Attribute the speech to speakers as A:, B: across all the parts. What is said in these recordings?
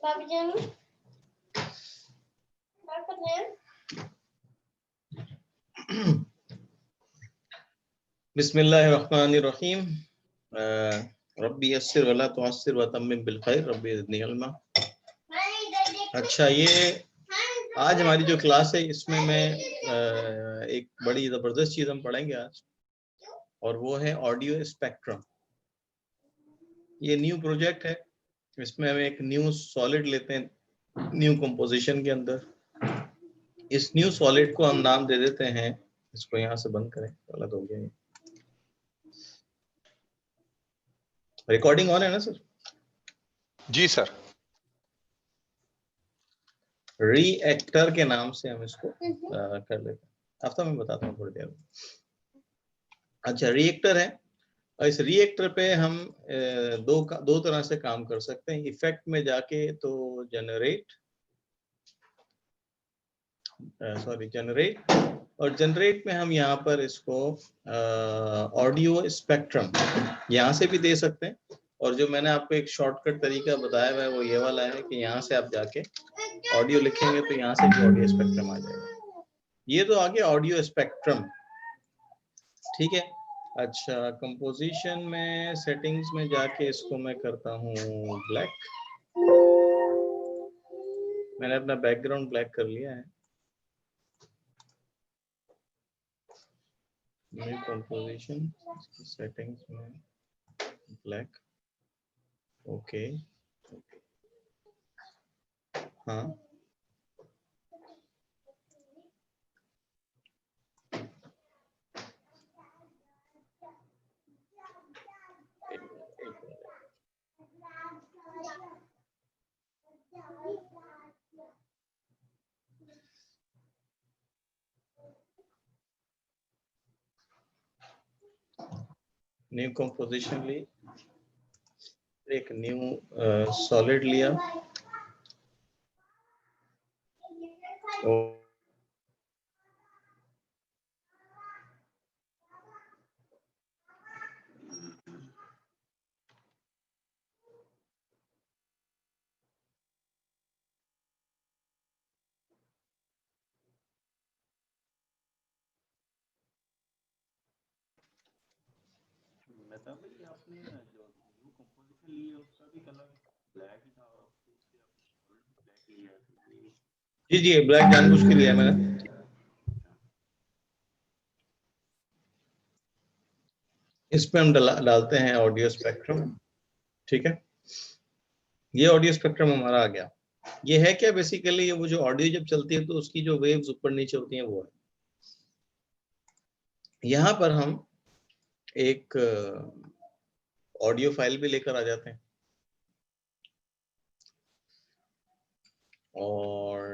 A: भाभी जान बात कर रहे हैं।
B: बिस्मिल्लाहिर्रहमानिर्रहीम। रब्बी यस्सिर वला तुअस्सिर व तम्मिम बिल खैर रब्बी ज़िदनी इल्मा। अच्छा, ये आज हमारी जो क्लास है इसमें मैं एक बड़ी ज़बरदस्त चीज़ हम पढ़ेंगे आज, और वो है ऑडियो स्पेक्ट्रम। ये न्यू प्रोजेक्ट है, इसमें हम एक न्यू सॉलिड लेते हैं न्यू कंपोजिशन के अंदर। इस न्यू सॉलिड को हम नाम दे देते हैं, इसको यहाँ से बंद करें, गलत हो गया ये। रिकॉर्डिंग ऑन है ना सर?
C: जी सर।
B: रिएक्टर के नाम से हम इसको कर लेते हैं। आफ्ता मैं बताता हूँ थोड़ी देर में। अच्छा, रिएक्टर है, और इस रिएक्टर पे हम दो तरह से काम कर सकते हैं। इफेक्ट में जाके तो जनरेट, और जनरेट में हम यहाँ पर इसको ऑडियो स्पेक्ट्रम यहाँ से भी दे सकते हैं। और जो मैंने आपको एक शॉर्टकट तरीका बताया हुआ है वो ये वाला है कि यहाँ से आप जाके ऑडियो लिखेंगे तो यहाँ से भी ऑडियो स्पेक्ट्रम आ जाएगा। ये तो आ गया ऑडियो स्पेक्ट्रम, ठीक है। अच्छा, कंपोजिशन में सेटिंग्स में जाके इसको मैं करता हूँ ब्लैक। मैंने अपना बैकग्राउंड ब्लैक कर लिया है। न्यू कंपोजिशन सेटिंग्स में ब्लैक, ओके। हाँ, न्यू कंपोजिशन ली, एक न्यू सॉलिड लिया, और आपने जो न्यू कंपोजिशन ली है उसका भी कलर ब्लैक ही था, और ब्लैक लिया। जी जी, ब्लैक जानबूझ के लिया मैंने। इस पे हम डालते हैं ऑडियो स्पेक्ट्रम, ठीक है। ये ऑडियो स्पेक्ट्रम हमारा आ गया। ये है क्या बेसिकली, वो जो ऑडियो जब चलती है तो उसकी जो वेव्स ऊपर नीचे होती हैं वो है। यहाँ पर हम एक ऑडियो फाइल भी लेकर आ जाते हैं, और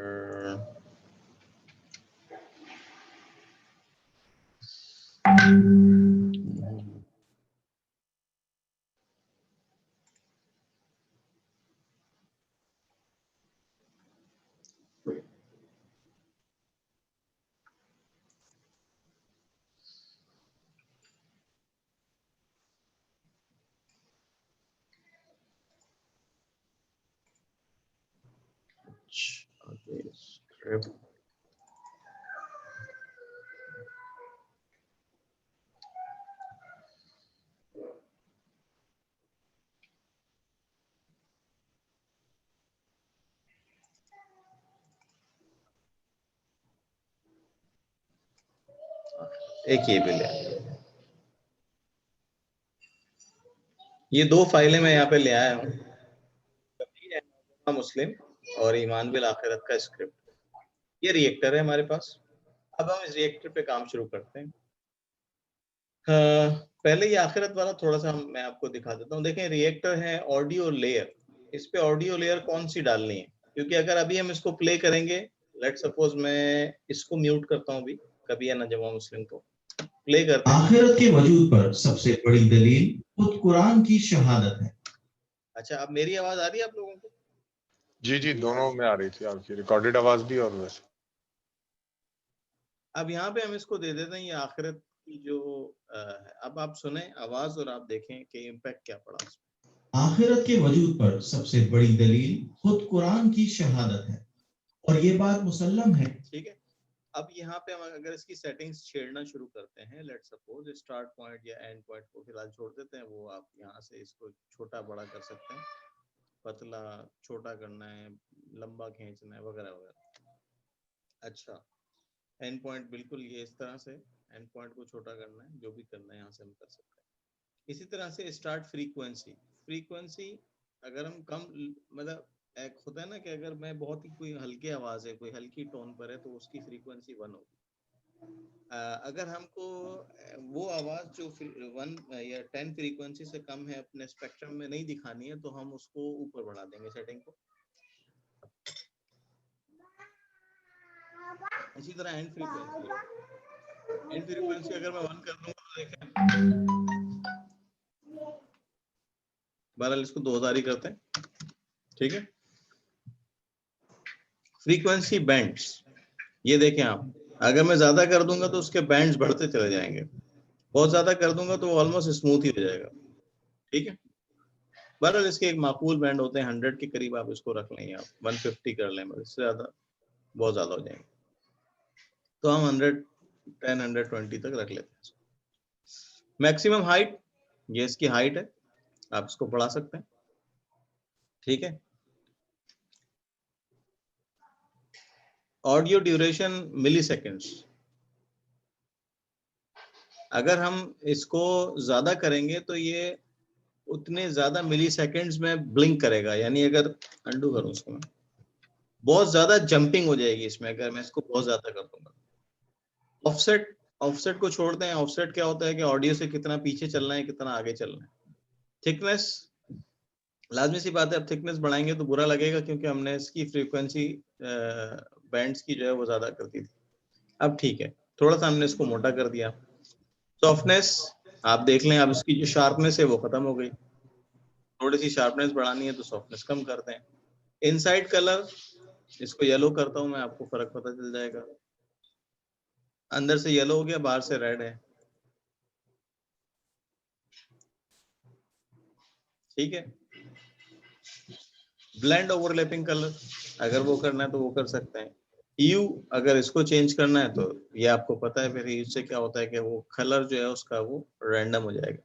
B: स्क्रिप्ट एक ये भी ले, ये दो फाइलें मैं यहाँ पे ले आया हूँ, मुस्लिम और ईमान बिल आखिरत का स्क्रिप्ट। ये रिएक्टर है हमारे पास। अब हम इस रिएक्टर पे काम शुरू करते हैं। पहले ये आखिरत वाला थोड़ा सा मैं आपको दिखा देता हूँ। देखें, रिएक्टर है ऑडियो लेयर, इस पे ऑडियो लेयर कौन सी डालनी है, क्योंकि अगर अभी हम इसको प्ले करेंगे, लेट सपोज मैं इसको म्यूट करता हूँ, भी कभी है ना जमा मुस्लिम को प्ले करते हैं।
D: आखिरत के वजूद पर सबसे बड़ी दलील खुद कुरान की शहादत है।
B: अच्छा, अब मेरी आवाज आ रही है आप लोगों को?
C: जी जी, दोनों में आ रही थी आपकी रिकॉर्डेड आवाज भी और वैसे।
B: अब यहाँ पे हम इसको दे देते हैं ये आखिरत की जो अब आप सुने आवाज और आप देखें कि इम्पैक्ट क्या पड़ा उसमें।
D: आखिरत के वजूद पर सबसे बड़ी दलील खुद कुरान की शहादत है और ये बात मुसल्लम है।
B: ठीक है, अब यहाँ पे हम अगर इसकी सेटिंग्स छेड़ना शुरू करते हैं, लेट सपोज स्टार्ट पॉइंट या एंड पॉइंट को फिलहाल छोड़ देते हैं, वो आप यहाँ से इसको छोटा बड़ा कर सकते हैं, पतला छोटा करना है, लंबा खींचना है, वगैरह वगैरह। अच्छा, एंड पॉइंट बिल्कुल ये इस तरह से एंड पॉइंट को छोटा करना है, जो भी करना है यहाँ से हम कर सकते हैं। इसी तरह से स्टार्ट फ्रीक्वेंसी, फ्रीक्वेंसी अगर हम कम, मतलब एक होता है ना कि अगर मैं बहुत ही कोई हल्की आवाज है, कोई हल्की टोन पर है, तो उसकी फ्रीक्वेंसी 1 होगी। अगर हमको वो आवाज जो 1 या 10 फ्रीक्वेंसी से कम है अपने स्पेक्ट्रम में नहीं दिखानी है, तो हम उसको ऊपर बढ़ा देंगे सेटिंग को। इसी तरह एंड फ्रीक्वेंसी अगर मैं 1 कर दूंगा तो देखें, बहरहाल इसको 2000 ही करते हैं, ठीक है। फ्रीक्वेंसी बैंड्स, ये देखें आप, अगर मैं ज्यादा कर दूंगा तो उसके बैंड्स बढ़ते चले जाएंगे, बहुत ज्यादा कर दूंगा तो ऑलमोस्ट स्मूथ ही हो जाएगा, ठीक है। बहरहाल इसके एक माकूल बैंड होते हैं, 100 के करीब आप इसको रख लें, आप 150 कर लें, इससे ज्यादा बहुत ज्यादा हो जाएंगे, तो हम 110 120 तक रख लेते हैं। मैक्सिमम हाइट, ये इसकी हाइट है, आप इसको बढ़ा सकते हैं, ठीक है। ऑडियो ड्यूरेशन मिली सेकेंड्स, अगर हम इसको ज्यादा करेंगे तो ये उतने ज्यादा मिली सेकेंड्स में ब्लिंक करेगा, यानी अगर अंडू करूं इसको मैं, बहुत ज्यादा जंपिंग हो जाएगी इसमें अगर मैं इसको बहुत ज्यादा कर दूंगा। ऑफसेट, ऑफसेट को छोड़ते हैं, ऑफसेट क्या होता है कि ऑडियो से कितना पीछे चलना है कितना आगे चलना है। थिकनेस, लाजमी सी बात है, अब थिकनेस बढ़ाएंगे तो बुरा लगेगा क्योंकि हमने इसकी फ्रीक्वेंसी बैंड्स की जो है वो ज्यादा कर दी थी, अब ठीक है, थोड़ा सा हमने इसको मोटा कर दिया। सॉफ्टनेस, आप देख लें, अब इसकी जो शार्पनेस है वो खत्म हो गई, थोड़ी सी शार्पनेस बढ़ानी है तो सॉफ्टनेस कम करते हैं। इनसाइड कलर, इसको येलो करता हूं मैं, आपको फर्क पता चल जाएगा, अंदर से येलो हो गया, बाहर से रेड है, ठीक है। ब्लेंड ओवरलैपिंग कलर, अगर वो करना है तो वो कर सकते हैं। ह्यू, अगर इसको चेंज करना है तो ये आपको पता है, फिर ह्यू से क्या होता है कि वो कलर जो है उसका वो रैंडम हो जाएगा।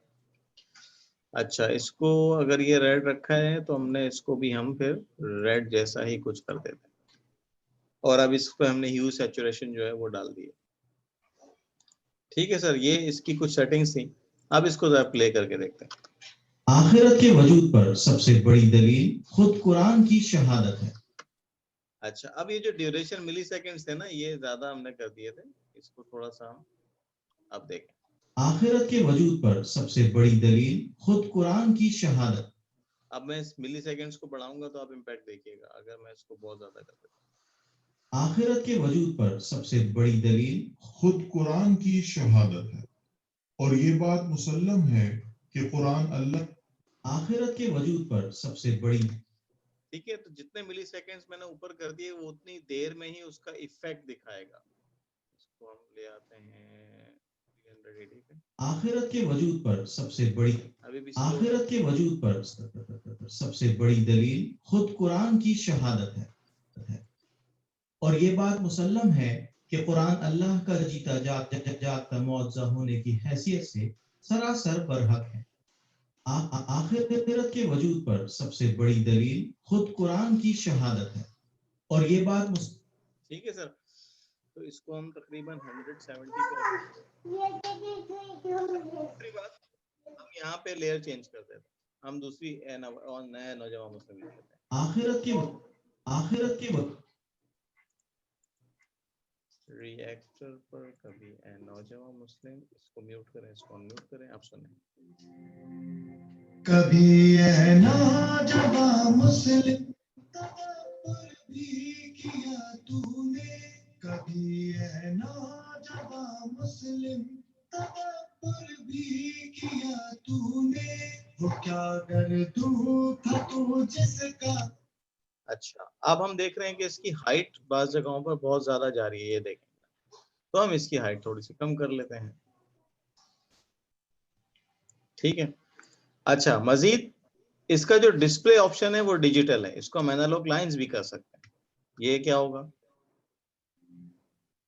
B: अच्छा, इसको अगर ये रेड रखा है तो हमने इसको भी हम फिर रेड जैसा ही कुछ कर देते हैं, और अब इस पे हमने ह्यू सैचुरेशन जो है वो डाल दिया, ठीक है सर। ये इसकी कुछ सेटिंग्स थी, अब इसको जरा प्ले करके देखते हैं।
D: आखिरत के वजूद पर सबसे बड़ी दलील खुद कुरान की शहादत है।
B: अच्छा, अब ये जो ड्यूरेशन मिली सेकेंड्स थे ना, ये ज्यादा हमने कर दिए थे, इसको थोड़ा सा हम अब देखें।
D: आखिरत के वजूद पर सबसे बड़ी दलील खुद कुरान की शहादत।
B: अब मैं इस मिली सेकेंड्स को बढ़ाऊंगा तो आप इम्पैक्ट देखिएगा, अगर मैं इसको बहुत ज्यादा कर देता हूँ।
D: आखिरत के वजूद पर सबसे बड़ी दलील खुद कुरान की शहादत है और ये बात मुसल्लम है कि कुरान अल्लाह। आखिरत के वजूद पर सबसे बड़ी,
B: ठीक है, तो जितने मिली सेकेंड्स मैंने ऊपर कर दिए वो उतनी देर में ही उसका इफेक्ट दिखाएगा। इसको हम ले आते हैं 380 पे।
D: आखिरत के वजूद पर सबसे बड़ी,
B: अभी भी
D: आखिरत के वजूद पर सबसे बड़ी दलील खुद कुरान की शहादत है और ये बात मुसल्लम है कि कुरान अल्लाह का जीता जागता मुअज्जा होने की हैसियत से सरासर बरहक है। आखिरत के वजूद पर सबसे बड़ी दलील खुद कुरान की शहादत है और ये बात,
B: ठीक है सर, तो इसको हम तकरीबन 170 पे दूसरी बात, हम यहाँ पे लेयर चेंज कर देते हैं, हम दूसरी नया नौजवान मुस्लिम लिख लेते हैं।
D: आखिरत के
B: रिएक्टर पर कभी नौजवान मुस्लिम, इसको म्यूट करें, इसको अनम्यूट करें, आप सुने।
D: कभी ऐ नौजवान मुस्लिम तकब्बुर भी किया तूने, कभी ऐ नौजवान मुस्लिम तकब्बुर भी किया तूने, वो क्या गर्दू था तू जिसका।
B: अच्छा, अब हम देख रहे हैं कि इसकी हाइट बाज़ जगहों पर बहुत ज्यादा जा रही है, ये देखें, तो हम इसकी हाइट थोड़ी सी कम कर लेते हैं, ठीक है। अच्छा, मजीद इसका जो डिस्प्ले ऑप्शन है वो डिजिटल है, इसको हम एनालॉग लाइंस भी कर सकते हैं। ये क्या होगा?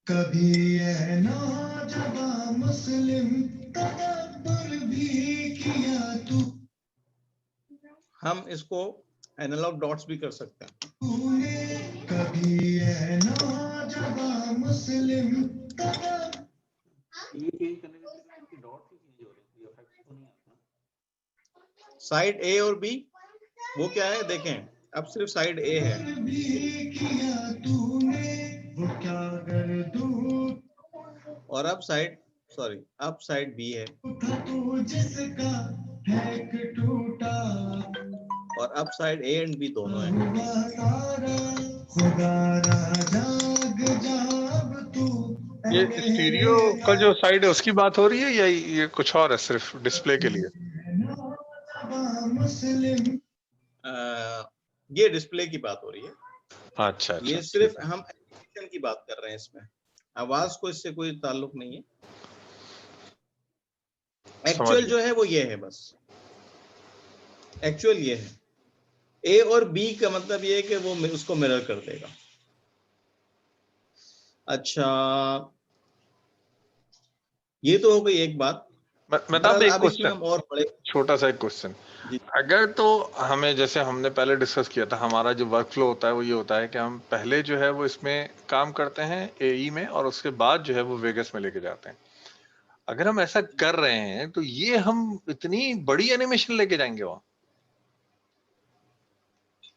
D: कभी है नौजवान मुस्लिम तदब्बर भी किया तू,
B: हम इसको एनालॉग डॉट्स भी कर सकते हैं।
D: तूने कभी है नौजवान मुस्लिम तदब्बर,
B: ये चेंज करने के डॉट्स ही चेंज हो रहे हैं, इफेक्ट तो नहीं आता। साइड ए और बी वो क्या है देखें, अब सिर्फ साइड ए है।
D: भी किया तूने वो क्या कर तू,
B: और अब साइड बी है।
D: उठा तू जिसका है एक टूटा,
B: और अब साइड ए एंड बी दोनों है।
D: हुआ तारा खुदा ना जाग जाब तू,
C: ये स्टीरियो का जो साइड है उसकी बात हो रही है, या ये कुछ और है सिर्फ डिस्प्ले के लिए?
D: मुस्लिम,
B: ये डिस्प्ले की बात हो रही है।
C: अच्छा अच्छा,
B: ये सिर्फ हम एनिमेशन की बात कर रहे हैं, इसमें आवाज को इससे कोई ताल्लुक नहीं है। एक्चुअल जो है वो ये है, बस एक्चुअल ये है। ए और बी का मतलब ये है कि वो उसको मिरर कर देगा। अच्छा, ये तो हो गई एक बात।
C: मैं तो एक
B: अब इसमें हम
C: क्वेश्चन,
B: और बड़े
C: छोटा सा एक क्वेश्चन,
B: जी
C: अगर तो हमें, जैसे हमने पहले डिस्कस किया था, हमारा जो वर्क फ्लो होता है वो ये होता है कि हम पहले जो है वो इसमें काम करते हैं एई में, और उसके बाद जो है वो वेगस में लेके जाते हैं। अगर हम ऐसा कर रहे हैं तो ये हम इतनी बड़ी एनिमेशन लेके जाएंगे वहां?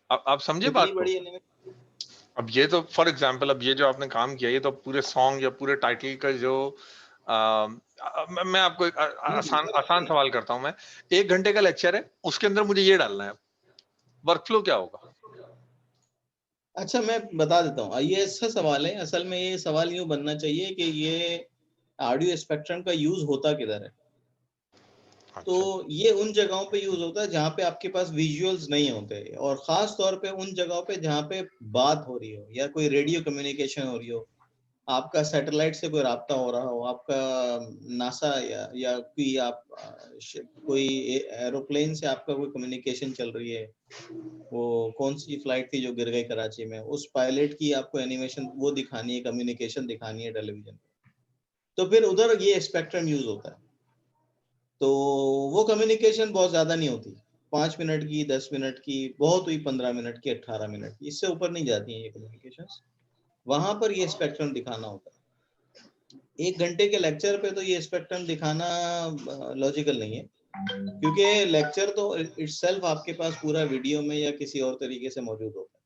C: आप समझे
B: इतनी
C: बात को?
B: बड़ी एनिमेशन।
C: अब ये तो फॉर एग्जांपल, अब ये जो आपने काम किया, ये तो पूरे सॉन्ग या पूरे टाइटल का जो मैं आपको एक आसान सवाल करता हूं। मैं 1 घंटे का लेक्चर है, उसके अंदर मुझे ये डालना है, वर्क फ्लो क्या होगा?
B: अच्छा, मैं बता देता हूँ, ये अच्छा सवाल है। असल में ये सवाल यूं बनना चाहिए कि ये ऑडियो स्पेक्ट्रम का यूज होता किधर है। तो
C: अच्छा,
B: ये उन जगहों पे यूज होता है जहाँ पे आपके पास विजुअल्स नहीं होते, और खास तौर पे उन जगहों पे जहाँ पे बात हो रही हो या कोई रेडियो कम्युनिकेशन हो रही हो, आपका सैटेलाइट से कोई राब्ता हो रहा हो, आपका नासा या कोई आप कोई एरोप्लेन से आपका कोई कम्युनिकेशन चल रही है। वो कौन सी फ्लाइट थी जो गिर गई कराची में, उस पायलट की आपको एनिमेशन वो दिखानी है, कम्युनिकेशन दिखानी है टेलीविजन पे, तो फिर उधर ये स्पेक्ट्रम यूज होता है। तो वो कम्युनिकेशन बहुत ज्यादा नहीं होती, 5 मिनट की, 10 मिनट की, बहुत हुई 15 मिनट की, 18 मिनट की, इससे ऊपर नहीं जाती हैं ये कम्युनिकेशन। वहां पर ये स्पेक्ट्रम दिखाना होता है। 1 घंटे के लेक्चर पे तो ये स्पेक्ट्रम दिखाना लॉजिकल नहीं है, क्योंकि लेक्चर तो इटसेल्फ आपके पास पूरा वीडियो में या किसी और तरीके से मौजूद होता है।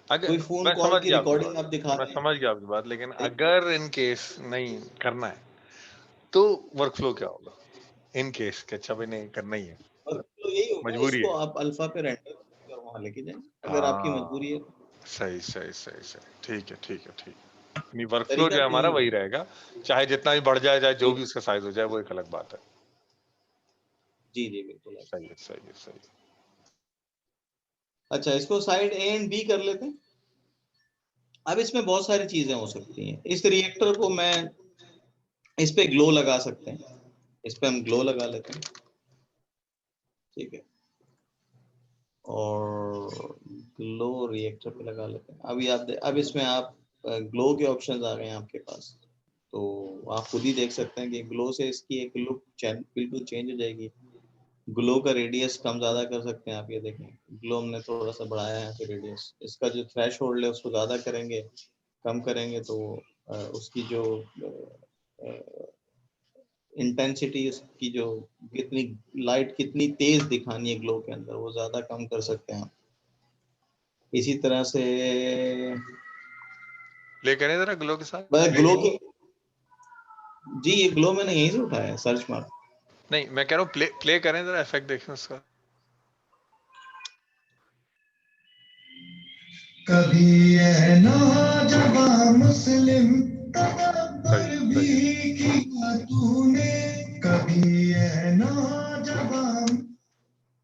C: अगर
B: कोई फोन
C: मैं
B: कॉल
C: समझ
B: की
C: गया आपकी
B: रिकॉर्डिंग
C: बात,
B: आप दिखा
C: मैं
B: रहे
C: समझ गया आपकी बात, लेकिन
B: हैं।
C: अगर इन केस नहीं करना है तो वर्क फ्लो क्या होगा? इन केस कि अच्छा भाई नहीं करना ही है,
B: और तो यही होगा,
C: मजबूरी
B: इसको
C: है।
B: आप अल्फा पे रेंडर कर वहां लेके जाएंगे अगर आपकी मजबूरी है
C: हाँ,
B: तो।
C: सही सही सही सही, ठीक है ठीक है ठीक है। नहीं, वर्क फ्लो
B: तरीका
C: जो है
B: तो
C: हमारा
B: यही
C: वही
B: होगा।
C: रहेगा, चाहे जितना भी बढ़ जाए, चाहे जो
B: जी
C: भी उसका साइज हो जाए, वो एक अलग बात है।
B: जी जी बिल्कुल
C: सही
B: ऐसा।
C: है सही है सही है।
B: अच्छा, इसको साइड ए एंड बी कर लेते हैं। अब इसमें बहुत सारी चीजें हो सकती हैं। इस रिएक्टर को मैं इस पे ग्लो लगा सकते हैं, इस पे हम ग्लो लगा लेते हैं, ठीक है। और ग्लो रिएक्टर पे लगा लेते हैं। अब इसमें आप ग्लो के ऑप्शंस आ गए हैं आपके पास, तो आप खुद ही देख सकते हैं कि ग्लो से इसकी एक लुक बिल्कुल चेंज हो जाएगी। ग्लो का रेडियस कम ज्यादा कर सकते हैं आप, ये देखें, ग्लो हमने थोड़ा सा बढ़ाया है फिर रेडियस, इसका जो थ्रेश होल्ड है उसको ज्यादा करेंगे, कम करेंगे तो उसकी जो इंटेंसिटी, उसकी जो कितनी लाइट कितनी तेज दिखानी है ग्लो के अंदर, वो ज्यादा कम कर सकते हैं आप। इसी तरह से
C: प्ले करें जरा ग्लो के साथ।
B: ग्लो के, जी ये ग्लो मैंने यहीं से उठाया है, सर्च मार।
C: नहीं, मैं कह रहा हूँ प्ले करें जरा, इफेक्ट देखें उसका।
D: कभी है नौजवान मुस्लिम
C: सही
D: तदब्बर
C: है सही है।
D: भी किया तूने, कभी है नौजवान।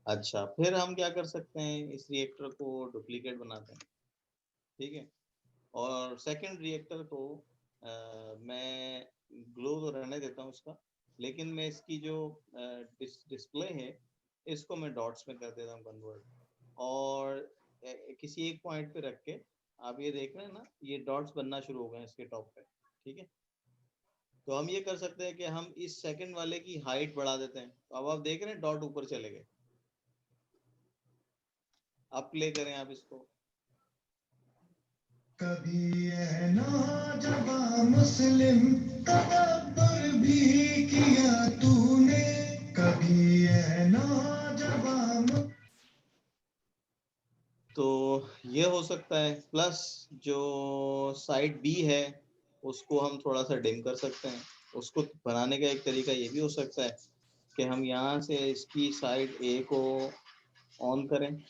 B: अच्छा, फिर हम क्या कर सकते हैं, इस रिएक्टर को डुप्लीकेट बनाते हैं, ठीक है। और सेकंड रिएक्टर को मैं ग्लो तो रहने देता हूँ उसका, लेकिन मैं इसकी जो डिस्प्ले है इसको मैं डॉट्स में कर देता हूँ कन्वर्ट, और किसी एक पॉइंट पे रख के आप ये देख रहे हैं ना, ये डॉट्स बनना शुरू हो गए इसके टॉप पे, ठीक है। तो हम ये कर सकते हैं कि हम इस सेकंड वाले की हाइट बढ़ा देते हैं। तो अब आप देख रहे हैं डॉट ऊपर चले गए। आप प्ले करें आप इसको।
D: कभी है नौजवान मुस्लिम तदब्बर भी किया तूने, कभी है नौजवान।
B: तो ये हो सकता है, प्लस जो साइड बी है उसको हम थोड़ा सा डिम कर सकते हैं। उसको बनाने का एक तरीका ये भी हो सकता है कि हम यहाँ से इसकी साइड ए को ऑन करें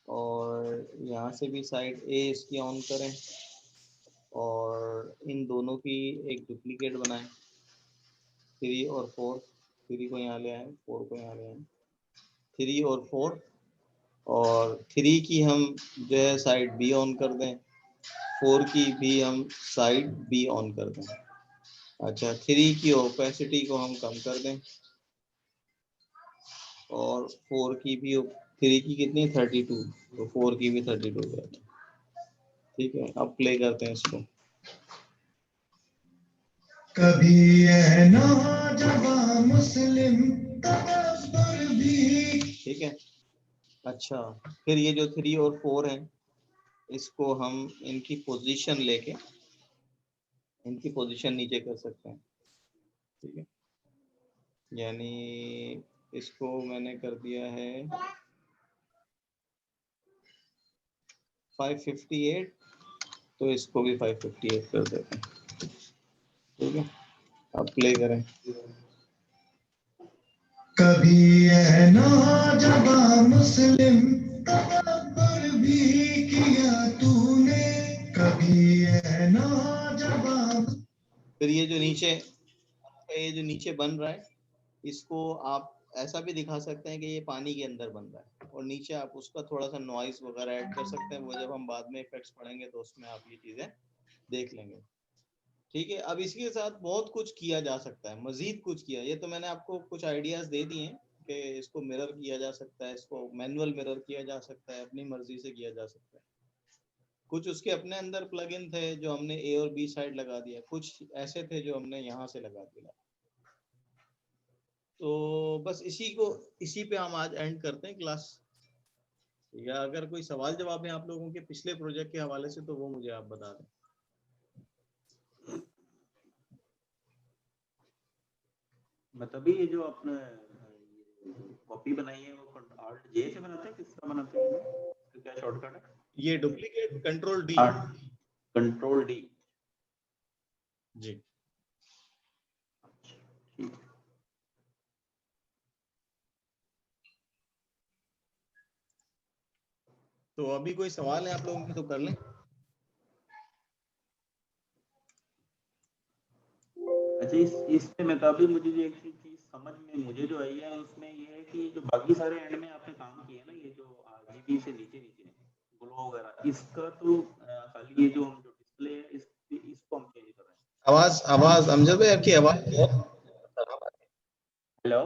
B: और यहाँ से भी साइड ए इसकी ऑन करें और इन दोनों की एक डुप्लीकेट बनाएं, 3 और 4, 3 को यहाँ ले आए, 4 को यहाँ ले आए, 3 और 4, और 3 की हम जो है साइड बी ऑन कर दें, 4 की भी हम साइड बी ऑन कर दें। अच्छा, 3 की ओपेसिटी को हम कम कर दें और 4 की भी, 3 की कितनी 32, तो 4 की भी 32 कर दें, ठीक है। अब प्ले करते हैं इसको।
D: कभी है नौजवान मुस्लिम तदब्बर भी,
B: ठीक है। अच्छा, फिर ये जो 3 और 4 हैं इसको हम इनकी पोजीशन लेके इनकी पोजीशन नीचे कर सकते हैं, ठीक है। यानी इसको मैंने कर दिया है 558, तो इसको भी 558 कर देते हैं, ठीक है। अब प्ले करें।
D: कभी है नौजवान मुस्लिम तदब्बर भी किया तूने, कभी है नौजवान।
B: फिर ये जो नीचे बन रहा है इसको आप ऐसा भी दिखा सकते हैं कि ये पानी के अंदर बन रहा है, और नीचे आप उसका थोड़ा सा नॉइज वगैरह ऐड कर सकते हैं। वो जब हम बाद में इफेक्ट्स पढ़ेंगे तो उसमें आप ये चीजें देख लेंगे, ठीक है। अब इसके साथ बहुत कुछ किया जा सकता है, मजीद कुछ किया, ये तो मैंने आपको कुछ आइडियाज दे दिए हैं कि इसको मिरर किया जा सकता है, इसको मैनुअल मिरर किया जा सकता है, अपनी मर्जी से किया जा सकता है। कुछ उसके अपने अंदर प्लगइन थे जो हमने ए और बी साइड लगा दिया, कुछ ऐसे थे जो हमने यहाँ से लगा दिया। तो बस इसी पे हम आज एंड करते हैं क्लास। या अगर कोई सवाल जवाब है आप लोगों के पिछले प्रोजेक्ट के हवाले से तो वो मुझे आप बता दें।
A: मतलब ये जो आपने कॉपी बनाई है वो Alt J से बनाते हैं, किसका बनाते हैं, तो क्या शॉर्टकट है?
B: ये duplicate control D,
A: control D
B: G.
A: ठीक।
B: तो अभी कोई सवाल है आप लोगों के तो कर लें।
A: अच्छा, इससे मुताबिक मुझे जो एक चीज समझ में मुझे जो आई है उसमें ये है कि जो बाकी सारे एंड में आपने काम किया ना, ये जो RGB से नीचे नीचे ग्लो वगैरह, इसका तो खाली ये जो हम जो डिस्प्ले है इसको हम चेंज कर रहे हैं।
B: आवाज अमजद भाई आपकी आवाज
A: हेलो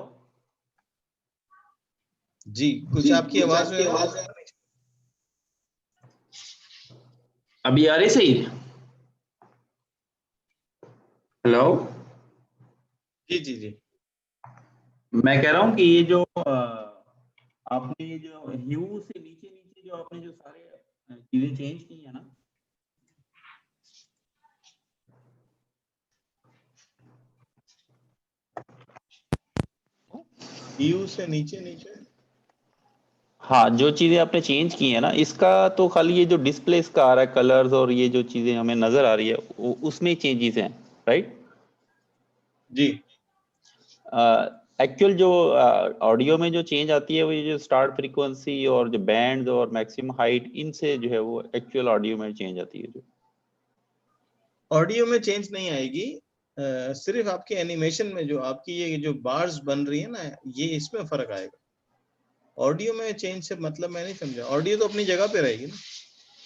B: जी, कुछ आपकी आवाज में
A: अभी आ रही सही? हेलो
B: जी जी जी,
A: मैं कह रहा हूँ कि ये जो आपने ये जो ह्यू से नीचे नीचे जो आपने जो सारे चीजें चेंज की है ना,
B: ह्यू से नीचे नीचे,
A: हाँ जो चीजें आपने चेंज की है ना, इसका तो खाली ये जो डिस्प्ले इसका आ रहा है कलर्स और ये जो चीजें हमें नजर आ रही है उसमें चेंजेस हैं, राइट?
B: जी।
A: एक्चुअल जो ऑडियो में जो चेंज आती है वो ये जो स्टार्ट फ्रीक्वेंसी और जो बैंड और मैक्सिमम हाइट, इनसे जो है वो एक्चुअल ऑडियो में चेंज आती है। जो
B: ऑडियो में चेंज नहीं आएगी, सिर्फ आपके एनिमेशन में जो आपकी ये जो बार्स बन रही है ना, ये इसमें फर्क आएगा। ऑडियो में चेंज से मतलब मैं नहीं समझा, ऑडियो तो अपनी जगह पे रहेगी ना।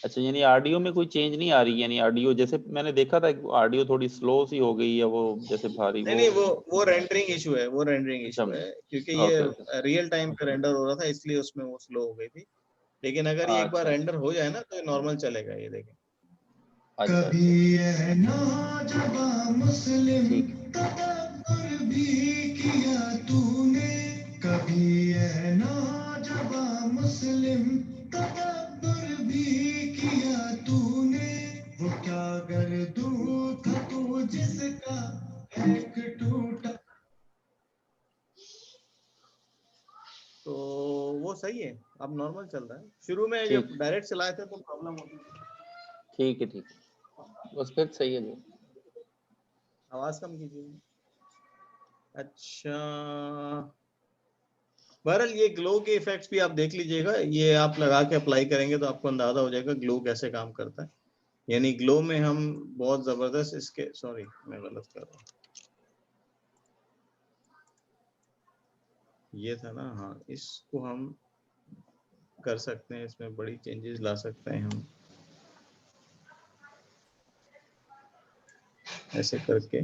A: अच्छा, यानी ऑडियो में कोई चेंज नहीं आ रही, यानी ऑडियो जैसे मैंने देखा था ऑडियो थोड़ी स्लो सी हो गई है, वो जैसे भारी
B: नहीं नहीं, वो रेंडरिंग इशू है, वो रेंडरिंग इशू
A: अच्छा,
B: है, क्योंकि
A: ओके
B: ये
A: ओके,
B: रियल टाइम पे रेंडर हो रहा था इसलिए उसमें वो स्लो हो गई थी। लेकिन अगर ये एक बार
A: अच्छा
B: रेंडर हो जाए ना तो नॉर्मल चलेगा, ये देखें।
A: अच्छा अच्छा,
D: कभी ऐ नौजवां मुस्लिम
A: ठीक,
D: तदब्बर भी किया तूने, कभी ऐ नौजवां मुस्लिम तदब्बर भी किया तूने, वो क्या गर्दू था तू जिसका एक टूटा।
B: तो वो सही है, अब नॉर्मल चल रहा है। शुरू में
A: ठीक
B: जब डायरेक्ट चलाए थे तो प्रॉब्लम होती थी।
A: ठीक है, ठीक है, बस फिर सही है जी।
B: आवाज कम कीजिए। अच्छा, बहरहाल ये ग्लो के इफेक्ट्स भी आप देख लीजिएगा, ये आप लगा के अप्लाई करेंगे तो आपको अंदाजा हो जाएगा ग्लो कैसे काम करता है। यानी ग्लो में हम बहुत जबरदस्त इसके, सॉरी मैं गलत कर रहा हूँ, ये था ना, हाँ, इसको हम कर सकते हैं, इसमें बड़ी चेंजेस ला सकते हैं हम ऐसे करके,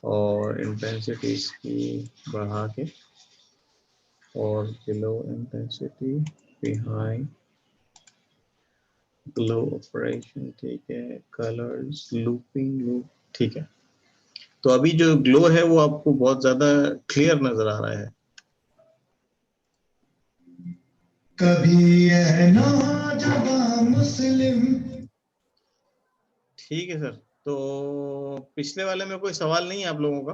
B: और इंटेंसिटी इसकी बढ़ा के, और glow intensity behind glow operation, ठीक है, कलर्स लूपिंग लूप, ठीक है। तो अभी जो ग्लो है वो आपको बहुत ज्यादा क्लियर नजर आ रहा है।
D: कभी ऐ नौजवां मुस्लिम।
B: ठीक है सर, तो पिछले वाले में कोई सवाल नहीं है आप लोगों का?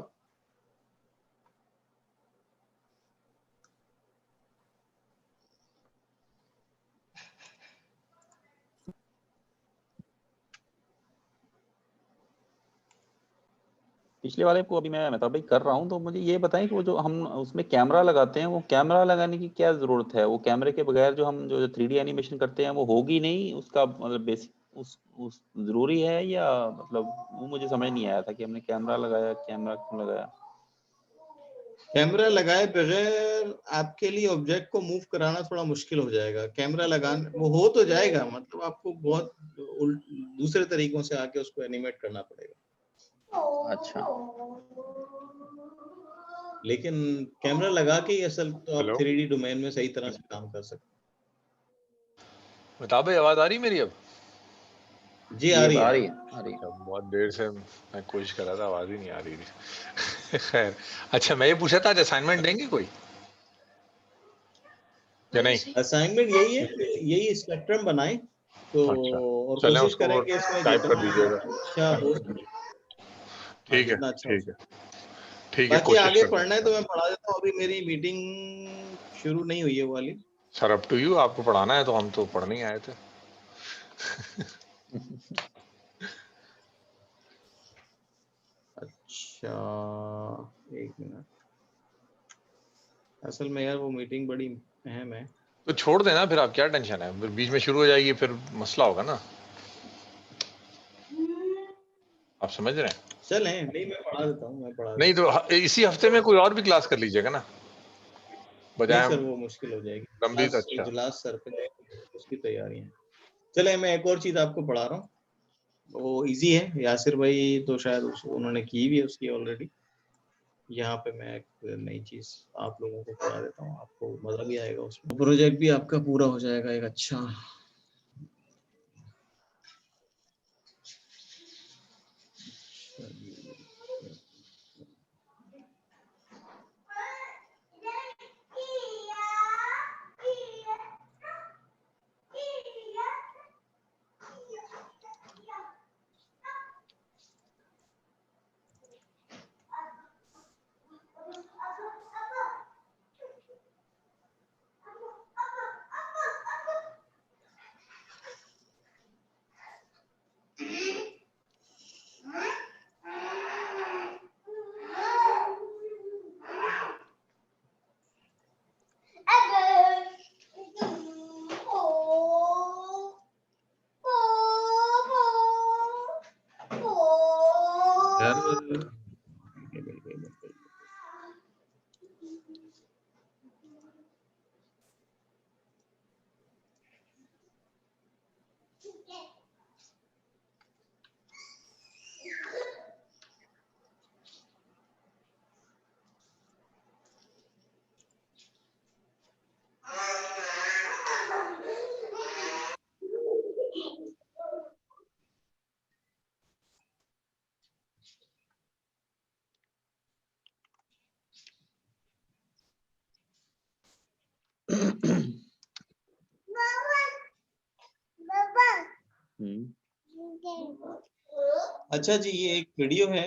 A: पिछले वाले को अभी मैं भाई कर रहा हूँ, तो मुझे ये बताएं कि वो जो हम उसमें कैमरा लगाते हैं, वो कैमरा लगाने की क्या जरूरत है? वो कैमरे के बगैर जो हम जो 3D एनिमेशन करते हैं वो होगी नहीं, उसका मतलब बेसिक उस जरूरी है, या मतलब वो मुझे समझ नहीं आया था कि हमने कैमरा लगाया, कैमरा क्यों लगाया?
B: कैमरा लगाए बगैर आपके लिए ऑब्जेक्ट को मूव कराना थोड़ा मुश्किल हो जाएगा। कैमरा लगाना वो हो तो जाएगा, मतलब आपको बहुत दूसरे तरीकों से आके उसको एनिमेट करना पड़ेगा।
A: अच्छा,
B: लेकिन कैमरा लगा के ही असल तो आप
C: हेलो,
B: 3D डोमेन में सही तरह से काम कर सकते
C: बता भाई, आवाज आ रही मेरी अब?
B: हैं। जी
A: जी
B: आ
A: अब
B: रही
A: आ
B: है।
A: रही है, आ रही है।
C: अब बहुत देर से मैं कोशिश कर रहा था, आवाज ही नहीं आ रही थी। खैर, अच्छा, मैं ये पूछा था, आज असाइनमेंट देंगे कोई या नहीं?
B: असाइनमेंट यही है, यही स्पेक्ट्रम बनाएं तो,
C: अच्छा,
B: और
C: चलें,
B: कोशिश
C: उसको
B: करेंगे इसमें
C: टाइप कर
B: जितना
C: दीजिएगा।
B: अच्छा हो सके। हाँ,
C: ठीक है,
B: जितना अच्छा हो
C: ठीक है,
B: सके।
C: ठीक है,
B: बाकी
C: कोशिश
B: आगे
C: करते
B: पढ़ना है
C: हैं।
B: तो मैं पढ़ा देता हूँ, अभी मेरी मीटिंग शुरू नहीं हुई है वो वाली।
C: सर, अप टू यू, आपको पढ़ाना है तो हम तो पढ़ने ही आए थे।
B: अच्छा, एक मिनट, असल में यार वो मीटिंग बड़ी अहम है।
C: तो छोड़ देना फिर, आप क्या टेंशन है, फिर बीच में शुरू हो जाएगी, फिर मसला होगा ना। आप समझ रहे हैं?
B: चलें, नहीं मैं पढ़ा देता हूँ, मैं पढ़ा
C: नहीं
B: देता
C: तो इसी हफ्ते में कोई और भी क्लास कर लीजिएगा ना,
B: हूँ। नहीं
C: बजाय
B: सर, वो मुश्किल हो जाएगी,
C: लंबी। तो
B: इजलास
C: अच्छा,
B: इजलास सर पे जाएगी, उसकी तैयारी है। चले, मैं एक और चीज आपको पढ़ा रहा हूँ, वो इजी है। यासिर भाई तो शायद उन्होंने की भी है उसकी ऑलरेडी। यहाँ पे मैं एक नई चीज आप लोगों को पढ़ा देता हूँ, आपको मजा भी आएगा, उसमें प्रोजेक्ट भी आपका पूरा हो जाएगा एक अच्छा। यार अच्छा जी, ये एक वीडियो है।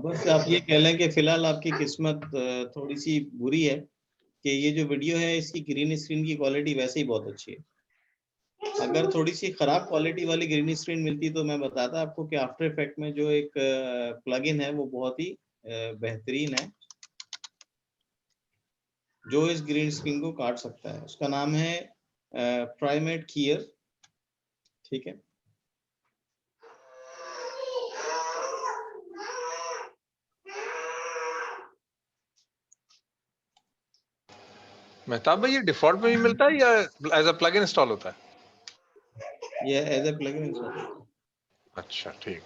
B: बस आप ये कह लें कि फिलहाल आपकी किस्मत थोड़ी सी बुरी है कि ये जो वीडियो है इसकी ग्रीन स्क्रीन की क्वालिटी वैसे ही बहुत अच्छी है। अगर थोड़ी सी खराब क्वालिटी वाली ग्रीन स्क्रीन मिलती तो मैं बताता आपको कि आफ्टर इफेक्ट में जो एक प्लगइन है वो बहुत ही बेहतरीन है जो इस ग्रीन स्क्रीन को काट सकता है। उसका नाम है प्राइमेट कीयर। ठीक है,
C: मेहताब भाई ये डिफॉल्ट में भी मिलता है या as a plugin install होता है?
B: ये एज ए प्लगइन इंस्टॉल होता है।
C: अच्छा ठीक है।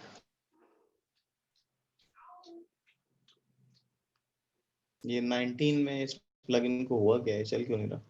B: ये 19 में इस प्लगइन को हुआ क्या है, चल क्यों नहीं रहा?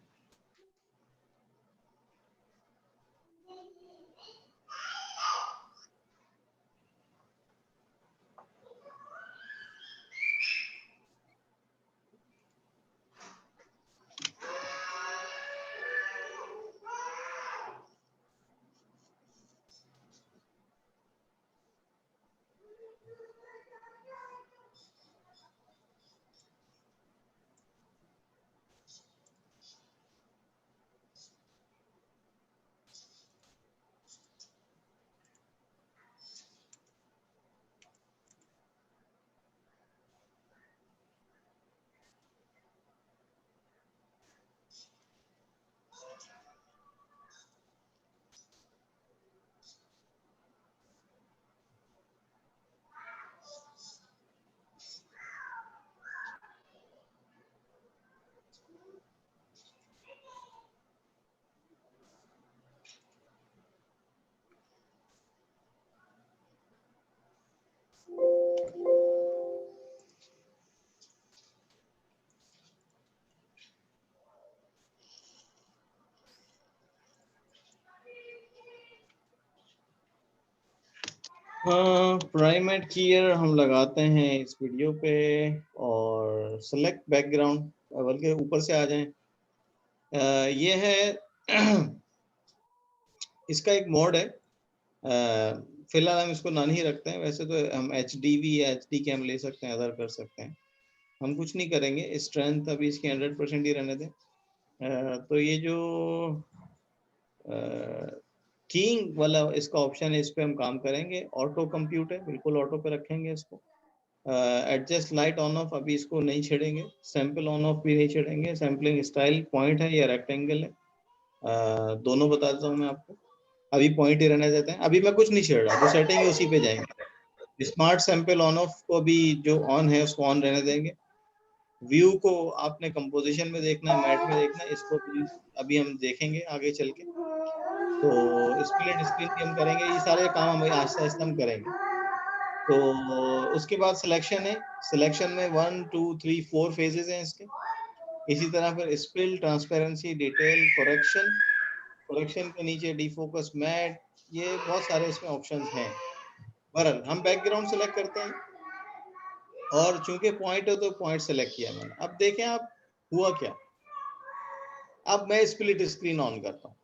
B: हाँ, प्राइमेट कीयर हम लगाते हैं इस वीडियो पे और सेलेक्ट बैकग्राउंड, बल्कि ऊपर से आ जाएं। ये है इसका एक मोड है। फिलहाल हम इसको नॉन ही रखते हैं, वैसे तो हम HDV या HD कैम ले सकते हैं, अदर कर सकते हैं। हम कुछ नहीं करेंगे, स्ट्रेंथ अभी इसकी 100% ही रहने दें। तो ये जो कीइंग वाला इसका ऑप्शन है, इस पे हम काम करेंगे। ऑटो कंप्यूट है, बिल्कुल ऑटो पे रखेंगे इसको। एडजस्ट लाइट ऑन ऑफ अभी इसको नहीं छेड़ेंगे। सैंपल ऑन ऑफ भी नहीं छेड़ेंगे। सैम्पलिंग स्टाइल पॉइंट है या रेक्टेंगल है, दोनों बता देता हूँ मैं आपको। अभी पॉइंट ही रहने देते हैं, अभी मैं कुछ नहीं छेड़ रहा, जो सेटिंग है उसी पे जाएंगे। स्मार्ट सैंपल ऑन ऑफ को भी जो ऑन है उसको ऑन रहने देंगे। व्यू को आपने कंपोजिशन में देखना है, मैट में देखना है, इसको भी अभी हम देखेंगे आगे चल के। तो स्प्लिट स्क्रीन भी हम करेंगे, ये सारे काम हम आहिस्ता आहिस्ता हम करेंगे। तो उसके बाद सिलेक्शन है, सिलेक्शन में 1 2 3 4 फेजेस हैं इसके। इसी तरह फिर spill, transparency, detail, correction, correction के नीचे डिफोकस, मैट, ये बहुत सारे इसमें ऑप्शंस हैं। बहरहाल हम बैकग्राउंड सेलेक्ट करते हैं और चूंकि पॉइंट है तो पॉइंट सेलेक्ट किया मैंने। अब देखें आप हुआ क्या। अब मैं स्प्लिट स्क्रीन ऑन करता हूँ,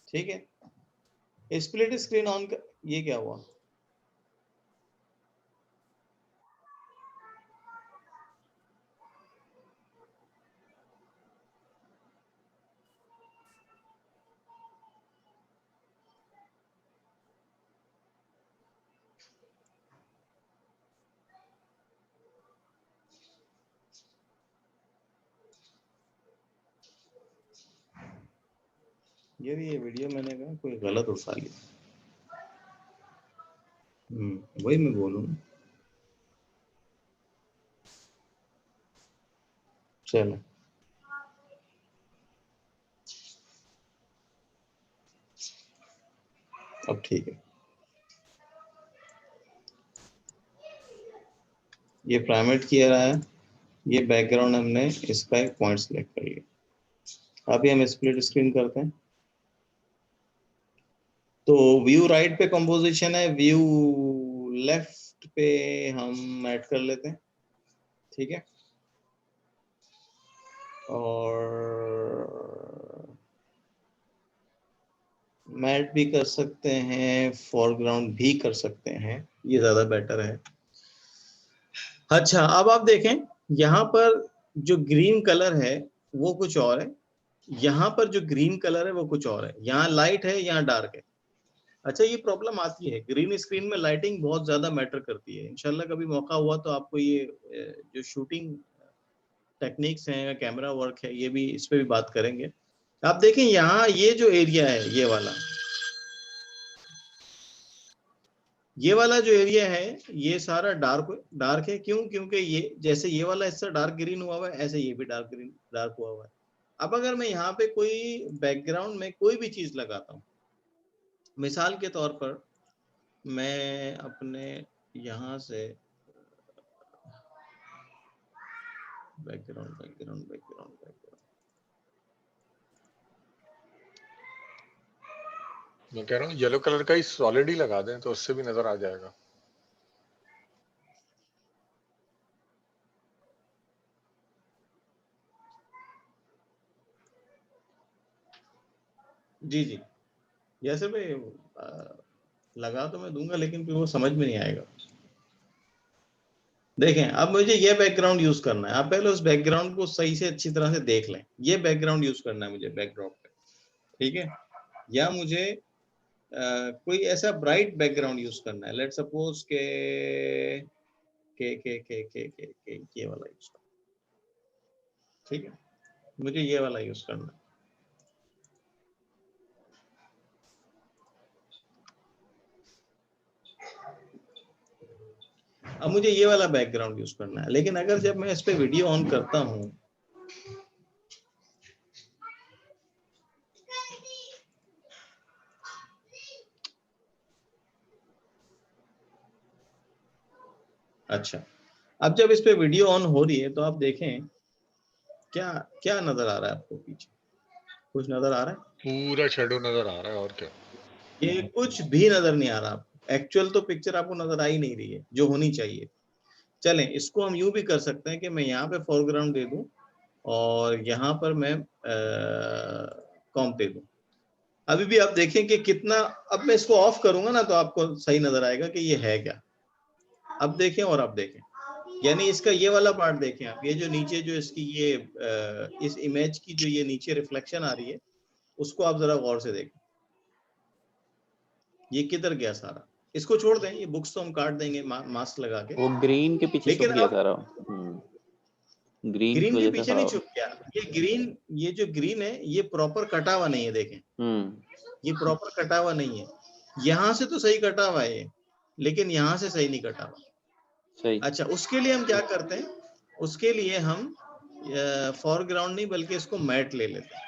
B: ठीक है। स्प्लिट स्क्रीन ऑन कर, ये क्या हुआ? ये वीडियो मैंने कहा कोई गलत उठा लिया। वही मैं बोलूँ। चलो अब ठीक है। ये प्राइमेट किया रहा है, ये बैकग्राउंड हमने इसका एक पॉइंट सिलेक्ट कर लिया। अभी हम स्प्लिट स्क्रीन करते हैं। तो व्यू राइट पे कंपोजिशन है, व्यू लेफ्ट पे हम ऐड कर लेते हैं, ठीक है। और मैट भी कर सकते हैं, फोरग्राउंड भी कर सकते हैं, ये ज्यादा बेटर है। अच्छा, अब आप देखें यहाँ पर जो ग्रीन कलर है वो कुछ और है, यहाँ पर जो ग्रीन कलर है वो कुछ और है, यहाँ लाइट है, यहाँ डार्क है। अच्छा, ये प्रॉब्लम आती है ग्रीन स्क्रीन में, लाइटिंग बहुत ज्यादा मैटर करती है। इंशाल्लाह कभी मौका हुआ तो आपको ये जो शूटिंग टेक्निक्स हैं या कैमरा वर्क है, ये भी, इस पे भी बात करेंगे। आप देखें यहाँ ये जो एरिया है, ये वाला जो एरिया है ये सारा डार्क है। क्यों? क्योंकि ये जैसे ये वाला हिस्सा डार्क ग्रीन हुआ हुआ है, ऐसे ये भी डार्क हुआ हुआ है। अब अगर मैं यहाँ पे कोई बैकग्राउंड में कोई भी चीज लगाता हूँ, मिसाल के तौर पर मैं अपने यहाँ से बैकग्राउंड
C: मैं कह रहा हूँ येलो कलर का ही सॉलिड ही लगा दें तो उससे भी नजर आ जाएगा।
B: जी जी, जैसे मैं लगा तो मैं दूंगा, लेकिन फिर वो समझ में नहीं आएगा। देखें, अब मुझे ये बैकग्राउंड यूज करना है। आप पहले उस बैकग्राउंड को सही से अच्छी तरह से देख लें। ये बैकग्राउंड यूज करना है मुझे बैकड्रॉप पे, ठीक है? या मुझे कोई ऐसा ब्राइट बैकग्राउंड यूज करना है। लेट्स सपोज के ये वाला यूज करना, ठीक है? मुझे ये वाला यूज करना है। अब मुझे ये वाला बैकग्राउंड यूज करना है, लेकिन अगर जब मैं इस पे वीडियो ऑन करता हूं, अच्छा, अब जब इस पे वीडियो ऑन हो रही है तो आप देखें क्या क्या नजर आ रहा है आपको पीछे? कुछ नजर आ रहा है?
C: पूरा शेडो नजर आ रहा है और क्या।
B: ये कुछ भी नजर नहीं आ रहा आपको। एक्चुअल तो पिक्चर आपको नजर आ ही नहीं रही है जो होनी चाहिए। चलें, इसको हम यूं भी कर सकते हैं कि मैं यहाँ पे फोरग्राउंड दे दूं और यहाँ पर मैं कॉम्प दे दूं। अभी भी आप देखें कि कितना, अब मैं इसको ऑफ करूंगा ना तो आपको सही नजर आएगा कि ये है क्या। अब देखें, और अब देखें, यानी इसका ये वाला पार्ट देखें आप, ये जो नीचे जो इसकी ये इस इमेज की जो ये नीचे रिफ्लेक्शन आ रही है, उसको आप जरा गौर से देखें। ये किधर गया सारा? इसको छोड़ दें, ये बुक्स तो हम काट देंगे मास्क लगा के।
E: वो ग्रीन के पीछे छुप गया सारा। ग्रीन की
B: के
E: वजह
B: पीछे
E: से
B: नहीं छुप गया। ये जो ग्रीन है ये प्रॉपर कटा हुआ नहीं है। देखें, ये प्रॉपर कटा हुआ नहीं है। यहाँ से तो सही कटा हुआ है ये, लेकिन यहाँ से सही नहीं कटा हुआ।
E: सही।
B: अच्छा, उसके लिए हम क्या करते हैं? उसके लिए हम फोरग्राउंड नहीं बल्कि इसको मैट ले लेते हैं,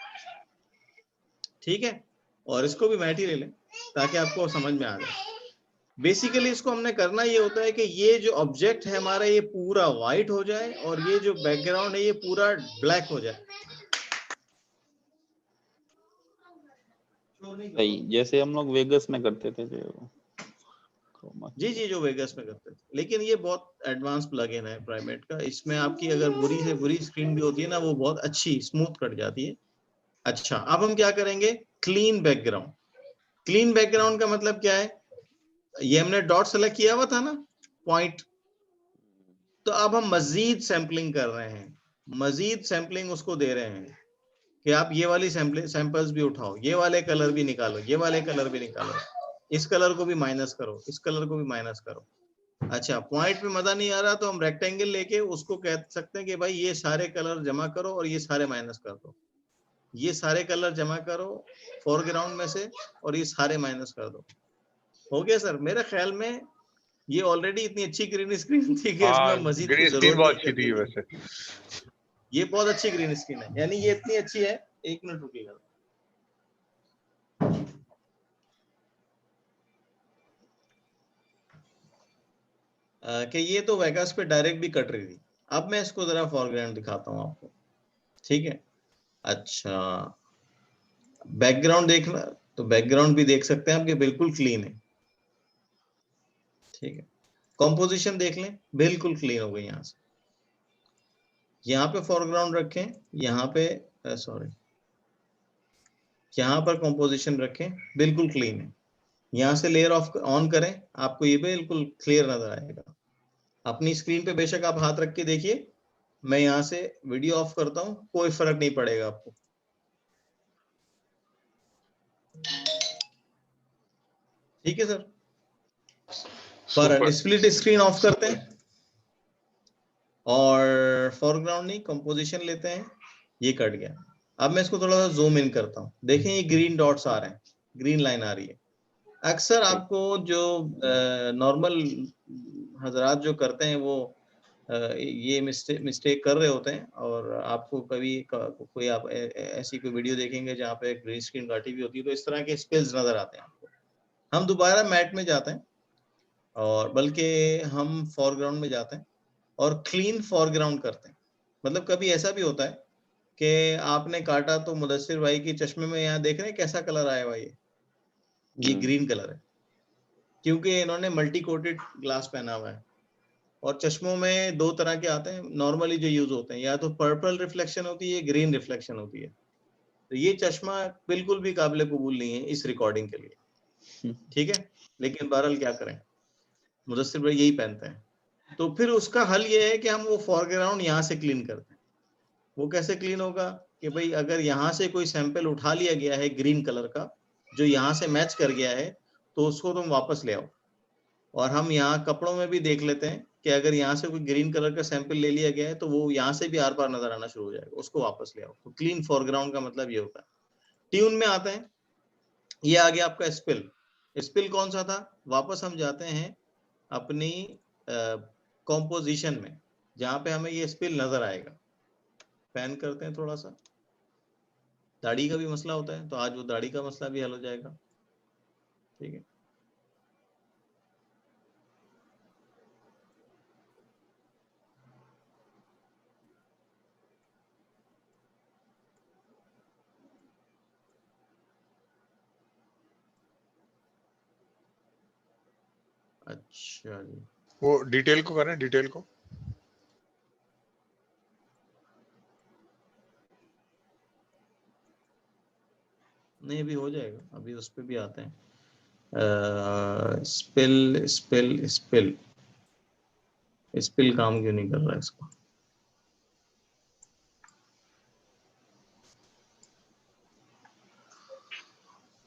B: ठीक है? और इसको भी मैट ही ले लें ताकि आपको समझ में आ जाए। बेसिकली इसको हमने करना ये होता है कि ये जो ऑब्जेक्ट है हमारा ये पूरा व्हाइट हो जाए और ये जो बैकग्राउंड है ये पूरा ब्लैक हो जाए।
E: सही, जैसे हम लोग वेगस में करते थे जो
B: जी, जो वेगस में करते थे। लेकिन ये बहुत एडवांस प्लगइन है प्राइमेट का। इसमें आपकी अगर बुरी से बुरी स्क्रीन भी होती है ना, वो बहुत अच्छी स्मूथ कट जाती है। अच्छा, अब हम क्या करेंगे? Clean background. क्लीन बैकग्राउंड का मतलब क्या है? ये हमने डॉट सेलेक्ट किया हुआ था ना, पॉइंट। तो अब हम मजीद सैंपलिंग कर रहे हैं, मजीद सैंपलिंग उसको दे रहे हैं कि आप ये वाली सैंपल्स भी उठाओ, ये वाले कलर भी निकालो, ये वाले कलर भी निकालो, इस कलर को भी माइनस करो, इस कलर को भी माइनस करो। अच्छा, पॉइंट में मजा नहीं आ रहा तो हम रेक्टेंगल लेके उसको कह सकते हैं कि भाई ये सारे कलर जमा करो और ये सारे माइनस कर दो, ये सारे कलर जमा करो फोरग्राउंड में से और ये सारे माइनस कर दो। हो गया सर? मेरे ख्याल में ये ऑलरेडी इतनी अच्छी ग्रीन स्क्रीन थी कि इसमें मजीद
C: ग्रीन
B: की
C: स्क्रीन
B: जरूरत
C: बहुत
B: नहीं
C: अच्छी थी
B: है।
C: वैसे।
B: ये बहुत अच्छी ग्रीन स्क्रीन है, यानी ये इतनी अच्छी है। एक मिनट रुकिएगा। कि ये तो वेगास पे डायरेक्ट भी कट रही थी। अब मैं इसको जरा फॉरग्राउंड दिखाता हूँ आपको, ठीक है? अच्छा, बैकग्राउंड देखना तो बैकग्राउंड भी देख सकते हैं आप कि बिल्कुल क्लीन है, ठीक है? कॉम्पोजिशन देख लें, बिल्कुल क्लीन हो गई। यहाँ से यहाँ पे फॉरग्राउंड रखें, यहाँ पे सॉरी, यहाँ पर कंपोजिशन रखें, बिल्कुल क्लीन है। यहाँ से लेयर ऑफ ऑन करें, आपको ये बिल्कुल क्लियर नजर आएगा। अपनी स्क्रीन पे बेशक आप हाथ रख के देखिए, मैं यहाँ से वीडियो ऑफ करता हूँ, कोई फर्क नहीं पड़ेगा आपको। ठीक है सर। पर स्प्लिट स्क्रीन ऑफ करते हैं और फोरग्राउंड नहीं, कंपोजिशन लेते हैं। ये कट गया। अब मैं इसको थोड़ा सा जूम इन करता हूँ। देखें ये ग्रीन डॉट्स आ रहे हैं, ग्रीन लाइन आ रही है। अक्सर आपको जो नॉर्मल हजरात जो करते हैं वो ये मिस्टेक कर रहे होते हैं, और आपको कभी कोई आप ऐसी कोई वीडियो देखेंगे जहाँ पे ग्रीन स्क्रीन काटी हुई होती है, तो इस तरह के स्पेल्स नजर आते हैं आपको। हम दोबारा मैट में जाते हैं, और बल्कि हम फोरग्राउंड में जाते हैं और क्लीन फोरग्राउंड करते हैं। मतलब कभी ऐसा भी होता है कि आपने काटा तो मुदस्सिर भाई के चश्मे में यहाँ देख रहे हैं कैसा कलर आया हुआ, ये ग्रीन कलर है, क्योंकि इन्होंने मल्टी कोटेड ग्लास पहना हुआ है। और चश्मों में दो तरह के आते हैं नॉर्मली जो यूज होते हैं, या तो पर्पल रिफ्लेक्शन होती है, ग्रीन रिफ्लेक्शन होती है। तो ये चश्मा बिल्कुल भी काबिल कबूल नहीं है इस रिकॉर्डिंग के लिए, ठीक है। लेकिन बहरहाल क्या करें, मुदस्सिर भाई यही पहनते हैं। तो फिर उसका हल ये है कि हम वो फोरग्राउंड यहाँ से क्लीन करते हैं। वो कैसे क्लीन होगा कि भाई अगर यहाँ से कोई सैंपल उठा लिया गया है ग्रीन कलर का, जो यहाँ से मैच कर गया है, तो उसको तुम वापस ले आओ। और हम यहाँ कपड़ों में भी देख लेते हैं कि अगर यहाँ से कोई ग्रीन कलर का सैंपल ले लिया गया है, तो वो यहाँ से भी आर पार नजर आना शुरू हो जाएगा, उसको वापस ले आओ। तो क्लीन फोरग्राउंड का मतलब ये होता है। ट्यून में आते हैं, ये आ गया आपका स्पिल। स्पिल कौन सा था? वापस हम जाते हैं अपनी कॉम्पोजिशन में, जहां पे हमें ये स्पिल नजर आएगा। पैन करते हैं थोड़ा सा। दाढ़ी का भी मसला होता है, तो आज वो दाढ़ी का मसला भी हल हो जाएगा। ठीक है, अच्छा जी।
C: वो डिटेल को करें, डिटेल को।
B: नहीं अभी हो जाएगा, अभी उस पे भी आते हैं। स्पिल स्पिल स्पिल स्पिल काम क्यों नहीं कर रहा है इसको?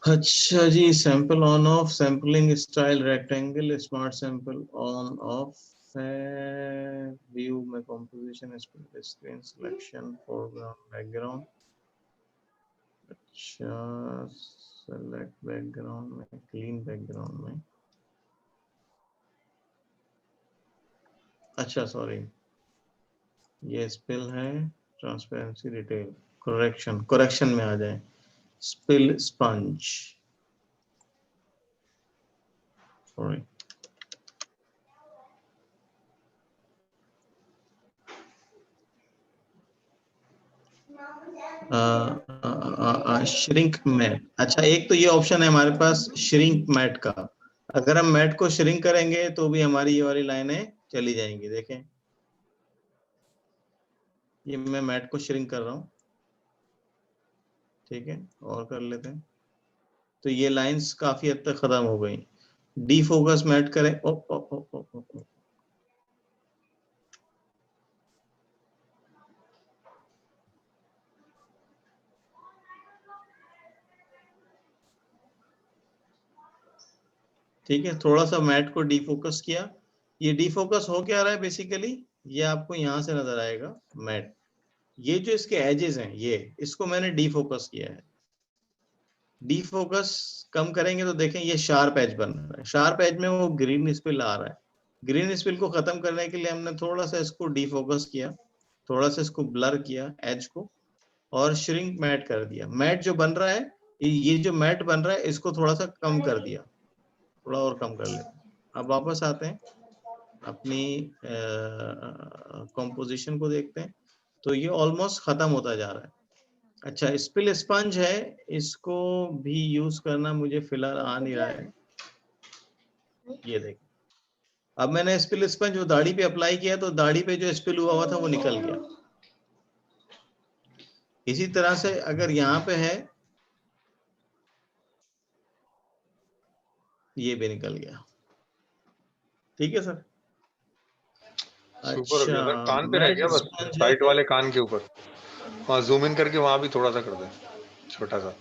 B: अच्छा जी, sample on off, sampling style rectangle, smart sample on off, view में composition, screen selection, foreground background. अच्छा, सेलेक्ट बैकग्राउंड में, क्लीन बैकग्राउंड में। अच्छा सॉरी, ये स्पिल है, ट्रांसपेरेंसी, डिटेल, करेक्शन, करेक्शन में आ जाए। Spill sponge, sorry, shrink matte. अच्छा, एक तो ये ऑप्शन है हमारे पास श्रिंक मैट का। अगर हम मैट को श्रिंक करेंगे तो भी हमारी ये वाली लाइनें चली जाएंगी। देखें, ये मैं मैट को श्रिंक कर रहा हूँ, ठीक है, और कर लेते हैं। तो ये लाइंस काफी हद तक खत्म हो गई। डीफोकस मैट करें। ओ, ओ, ओ, ओ, ओ, ओ। ठीक है, थोड़ा सा मैट को डीफोकस किया। ये डीफोकस हो क्या रहा है बेसिकली, ये आपको यहां से नजर आएगा मैट। ये जो इसके एजेस हैं, ये इसको मैंने डीफोकस किया है। डीफोकस कम करेंगे तो देखें ये शार्प एज बन रहा है। शार्प एज में वो ग्रीन स्पिल आ रहा है। ग्रीन स्पिल को खत्म करने के लिए हमने थोड़ा सा इसको डीफोकस किया, थोड़ा सा इसको ब्लर किया एज को, और श्रिंक मैट कर दिया। मैट जो बन रहा है, ये जो मैट बन रहा है, इसको थोड़ा सा कम कर दिया, थोड़ा और कम कर लेते हैं। अब वापस आते हैं अपनी कंपोजिशन को देखते हैं, तो ये ऑलमोस्ट खत्म होता जा रहा है। अच्छा, स्पिल स्पंज है, इसको भी यूज करना मुझे फिलहाल आ नहीं रहा है। ये देख, अब मैंने स्पिल स्पंज वो दाढ़ी पे अप्लाई किया, तो दाढ़ी पे जो स्पिल हुआ था वो निकल गया। इसी तरह से अगर यहाँ पे है ये भी निकल गया। ठीक है सर।
C: सुपर हो गया सर, कान पे रह
B: मैट
C: गया बस,
B: स्पंज है।
C: साइड वाले कान के ऊपर। वहाँ जूम इन करके वहां भी थोड़ा सा कर दे, छोटा सा।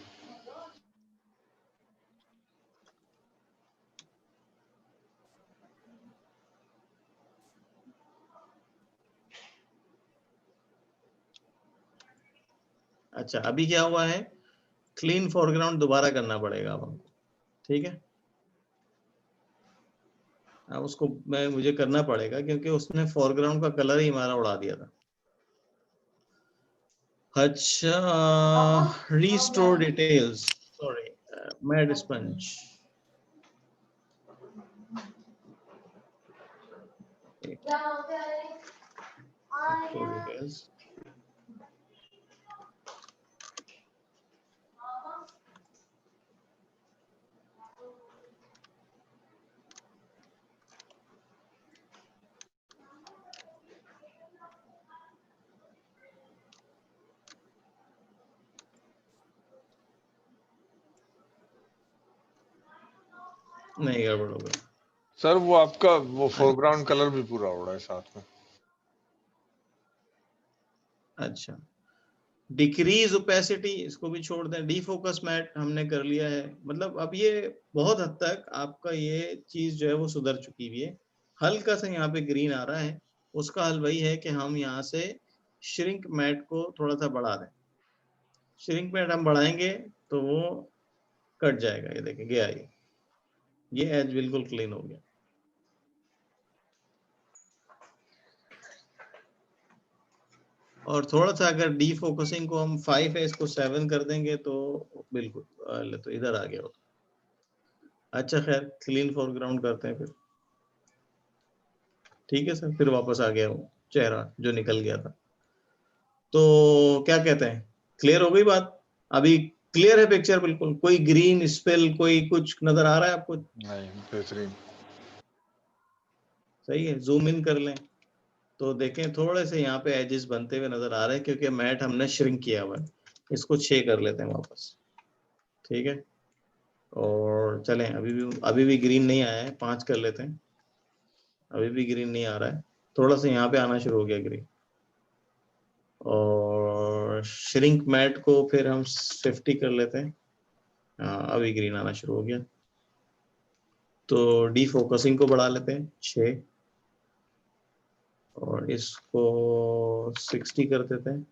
B: अच्छा अभी क्या हुआ है, क्लीन फोरग्राउंड दोबारा करना पड़ेगा अब हमको। ठीक है, अब उसको मुझे करना पड़ेगा क्योंकि उसने फोरग्राउंड का कलर ही हमारा उड़ा दिया था। अच्छा, restore details, sorry, matte sponge. Details नहीं, गड़बड़ हो गया
C: सर वो आपका वो फोरग्राउंड कलर भी पूरा उड़ा है साथ में।
B: अच्छा, डिक्रीज ओपेसिटी, इसको भी छोड़ दें। डीफोकस मैट हमने कर लिया है, मतलब अब ये बहुत हद तक आपका ये चीज जो है वो सुधर चुकी हुई है। हल्का सा यहाँ पे ग्रीन आ रहा है, उसका हल वही है कि हम यहाँ से श्रिंक मैट को थोड़ा सा बढ़ा दें। श्रिंक मैट हम बढ़ाएंगे तो वो कट जाएगा। ये देखें गया, ये एज बिल्कुल क्लीन हो गया। और थोड़ा सा अगर डी फोकसिंग को हम 5 है, इसको 7 कर देंगे तो बिल्कुल, तो इधर आ गया हो। अच्छा खैर, क्लीन फोरग्राउंड करते हैं फिर। ठीक है सर, फिर वापस आ गया वो चेहरा जो निकल गया था। तो क्या कहते हैं, क्लियर हो गई बात? अभी क्लियर है पिक्चर बिल्कुल? कोई ग्रीन स्पेल, कोई कुछ नजर आ रहा है आपको?
C: नहीं, बेहतरीन।
B: सही है, जूम इन कर लें तो देखें थोड़े से यहाँ पे एजेस बनते हुए नजर आ रहे हैं, क्योंकि मैट हमने श्रिंक किया हुआ है। इसको 6 कर लेते हैं वापस। ठीक है, और चलें, अभी भी ग्रीन नहीं आया है, 5 कर लेते हैं। अभी भी ग्रीन नहीं आ रहा है, थोड़ा सा यहाँ पे आना शुरू हो गया ग्रीन। और श्रिंक मैट को फिर हम 50 कर लेते हैं। हाँ, अभी ग्रीन आना शुरू हो गया। तो डी फोकसिंग को बढ़ा लेते हैं 6, और इसको 60 कर देते हैं।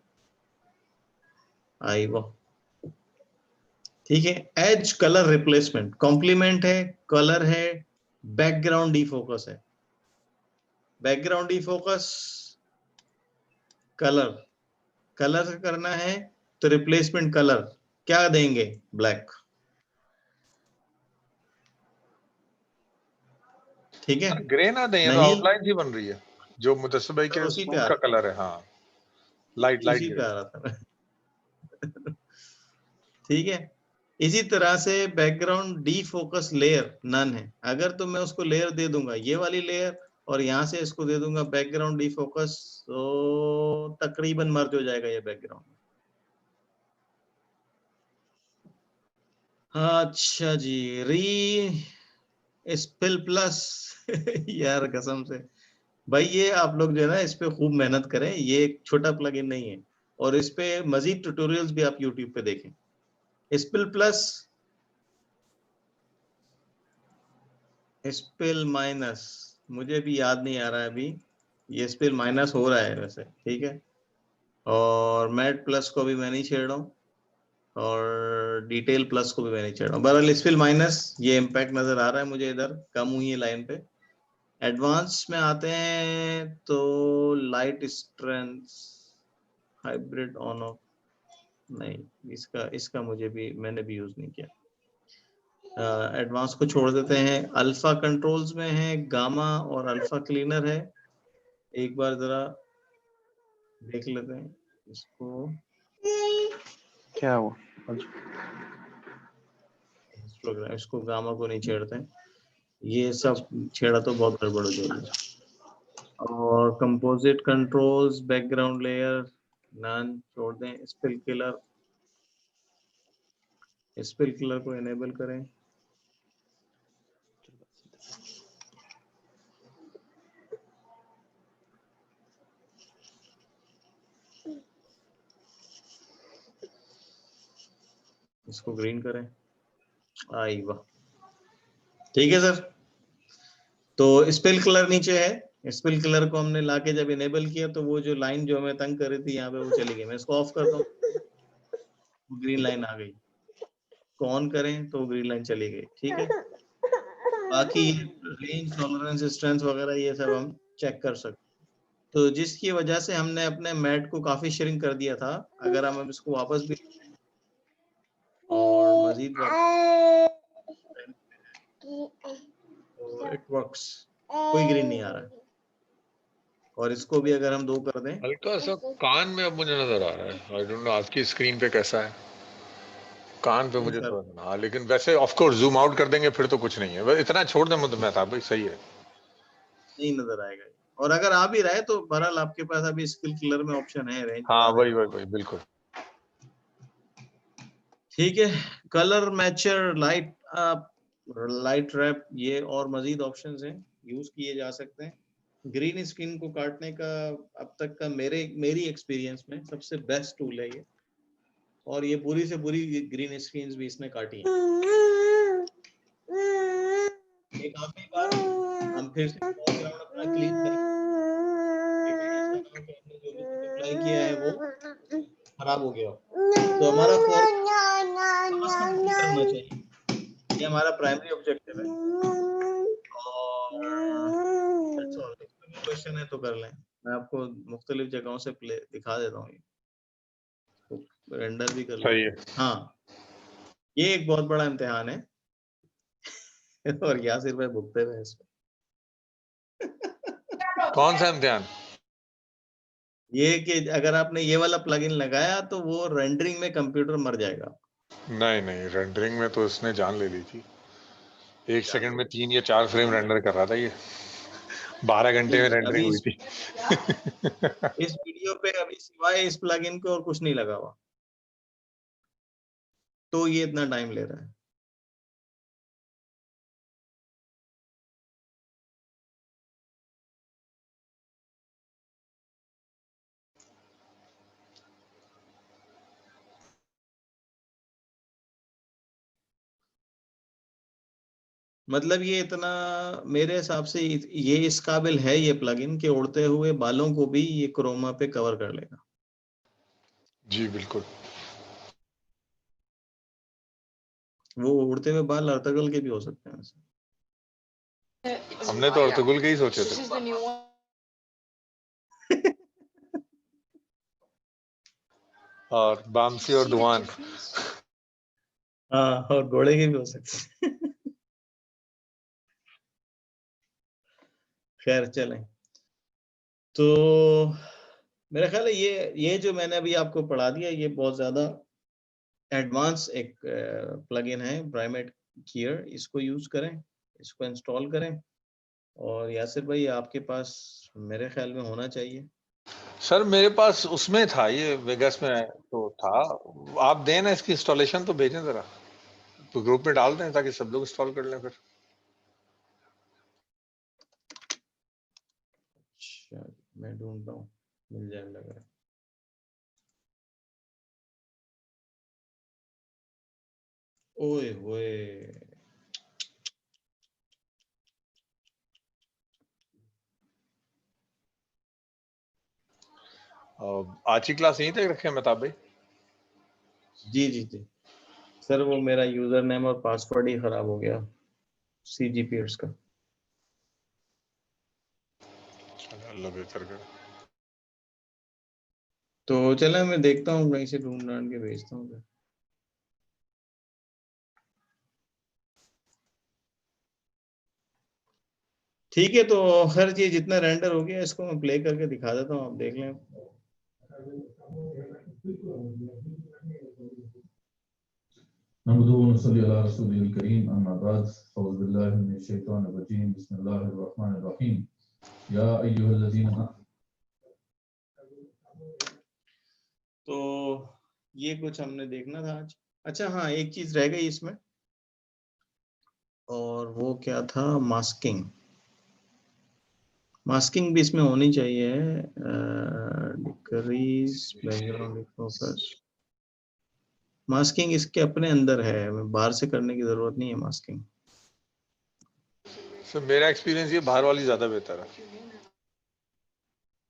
B: आई वो ठीक है। एज कलर रिप्लेसमेंट, कॉम्प्लीमेंट है, कलर है, बैकग्राउंड डी फोकस है। Background D focus, colour, colour से करना है तो रिप्लेसमेंट कलर क्या देंगे? ब्लैक। ठीक है,
C: ग्रे ना दें, ये तो
B: नहीं
C: आउटलाइन ही बन रही है जो मुदस्सिर भाई के
B: उसी पे
C: सूट
B: आ
C: का
B: रहा
C: कलर है। हाँ, लाइट
B: उसी पे
C: ग्रे।
B: आ रहा था ठीक है, इसी तरह से background defocus layer none है। अगर तो मैं उसको लेयर दे दूंगा, ये वाली लेयर, और यहां से इसको दे दूंगा बैकग्राउंड डी फोकस, तो तकरीबन मर्ज हो जाएगा ये बैकग्राउंड। अच्छा जी, स्पिल प्लस यार कसम से भाई, ये आप लोग जो है ना इस पे खूब मेहनत करें, ये एक छोटा प्लगइन नहीं है, और इस पे मजीद ट्यूटोरियल्स भी आप यूट्यूब पे देखें। स्पिल प्लस, स्पिल माइनस, मुझे भी याद नहीं आ रहा है अभी। ये स्पिल माइनस हो रहा है वैसे, ठीक है। और मैट प्लस को भी मैं नहीं छेड़ रहा हूँ, और डिटेल प्लस को भी मैं नहीं छेड़ रहा हूँ। बहरहाल स्पिल माइनस, ये इम्पैक्ट नजर आ रहा है मुझे, इधर कम हुई है लाइन पे। एडवांस में आते हैं तो light strength, hybrid on off, नहीं, इसका मैंने भी यूज नहीं किया। एडवांस को छोड़ देते हैं। अल्फा कंट्रोल्स में है गामा और अल्फा क्लीनर है। एक बार जरा देख लेते हैं इसको।
E: क्या हुआ?
B: प्रोग्राम, इसको गामा को नहीं छेड़ते हैं, ये सब छेड़ा तो बहुत गड़बड़ हो जाएगी। और composite controls, background layer none छोड़ दें। स्पिल किलर को इनेबल करें। इसको ग्रीन करें, आई वाह, ठीक है सर। तो स्पेल कलर नीचे है, स्पेल कलर को हमने लाके जब इनेबल किया तो वो जो लाइन जो हमें तंग कर रही थी यहाँ पे वो चली गई। मैं इसको ऑफ करता हूँ, ग्रीन लाइन आ गई, को ऑन करें तो ग्रीन लाइन चली गई, ठीक है। बाकी रेंज, टॉलरेंस, स्ट्रेंथ वगैरह ये सब हम चेक कर सकते। तो जिसकी वजह से हमने अपने मैट को काफी श्रिंक कर दिया था, अगर हम इसको वापस भी और मजीद तो इट वर्क्स, कोई ग्रीन नहीं आ रहा है। और इसको भी अगर हम 2 कर दें,
C: हल्का सा कान में अब मुझे नजर आ रहा है, आई डोंट नो आपकी स्क्रीन पे कैसा है, कान पे मुझे तो हाँ, लेकिन वैसे ऑफ कोर्स जूम आउट कर देंगे फिर तो कुछ नहीं है, इतना छोड़ दें तो मेहताब भाई सही है,
B: नहीं नजर आएगा। और अगर आ भी रहा है तो बहरहाल आपके पास अभी स्किल कलर में ऑप्शन है, रेंज।
C: हाँ वही बिल्कुल
B: ठीक है। Colour matcher, light up, light wrap, ये और मजीद ऑप्शंस हैं, यूज किए जा सकते हैं। ग्रीन स्क्रीन को काटने का अब तक का मेरी एक्सपीरियंस में सबसे बेस्ट टूल है ये, और ये पूरी से पूरी ग्रीन स्क्रीन्स भी इसने काटी हैं। एक आखिरी बार हम फिर से बैकग्राउंड अपना क्लीन करें, हमने जो भी अप्लाई किया है वो खराब हो गया, तो हमारा करना चाहिए, ये हमारा प्राइमरी ऑब्जेक्टिव है। और क्वेश्चन है तो कर लें, मैं आपको मुख्तलिफ जगहों से दिखा देता हूँ, तो रेंडर भी कर
C: सही है।
B: हाँ, ये एक बहुत बड़ा इम्तिहान है और यासिर भाई भुगते हुए इसमें।
C: कौन सा इम्तिहान?
B: ये कि अगर आपने ये वाला प्लगइन लगाया तो वो रेंडरिंग में कंप्यूटर मर जाएगा।
C: नहीं रेंडरिंग में तो इसने जान ले ली थी, 1 सेकंड में 3 या 4 फ्रेम रेंडर कर रहा था, ये 12 घंटे में रेंडरिंग हुई थी।
B: इस वीडियो पे अभी सिवाय इस प्लगइन के और कुछ नहीं लगा हुआ, तो ये इतना टाइम ले रहा है। मतलब ये इतना मेरे हिसाब से ये इस काबिल है ये प्लगइन के उड़ते हुए बालों को भी ये क्रोमा पे कवर कर लेगा।
C: जी बिल्कुल,
B: वो उड़ते हुए बाल अर्तगल के भी हो सकते हैं वैसे।
C: हमने तो अर्तुगुल के ही सोचे थे। और बामसी और दुआन।
B: हाँ, और घोड़े के भी हो सकते हैं। खैर चलें, तो मेरा ख्याल है ये जो मैंने अभी आपको पढ़ा दिया ये बहुत ज्यादा एडवांस एक प्लगइन है, प्राइमेट कीयर, इसको यूज करें, इसको इंस्टॉल करें। और यासिर भाई आपके पास मेरे ख्याल में होना चाहिए।
C: सर मेरे पास उसमें था, ये वेगस में तो था, आप दें ना इसकी इंस्टॉलेशन तो भेजें जरा, तो ग्रुप में डाल दें ताकि सब लोग इंस्टॉल कर लें फिर।
B: अच्छा, मैं ढूंढता हूँ, मिल जाए लग रहा है। ओए होए,
C: आज की क्लास यहीं तक रखें मेहताब भाई?
B: जी जी जी सर, वो मेरा यूजर नेम और पासवर्ड ही खराब हो गया सीजी पीयर्स का।
C: अल्लाह बेहतर करे।
B: तो चले मैं देखता हूँ, कहीं से ढूंढ ढांड के भेजता हूँ। ठीक है, तो हर चीज जितना रेंडर हो गया इसको मैं प्ले करके दिखा देता हूँ, आप देख लें।
F: नहमदुहु व नसल्ली अला रसूलिल करीम, अम्मा बाद, औज़ु बिल्लाहि मिनश शैतानिर रजीम, बिस्मिल्लाहिर रहमानिर रहीम, या अय्युहल्लज़ीना।
B: तो ये कुछ हमने देखना था आज। अच्छा हाँ, एक चीज रह गई इसमें, और वो क्या था, मास्किंग। मास्किंग भी इसमें होनी चाहिए, डिक्रीज बैकग्राउंड फोकस। मास्किंग इसके अपने अंदर है, बाहर से करने की जरूरत नहीं है मास्किंग।
C: सर मेरा एक्सपीरियंस ये बाहर वाली ज्यादा बेहतर है।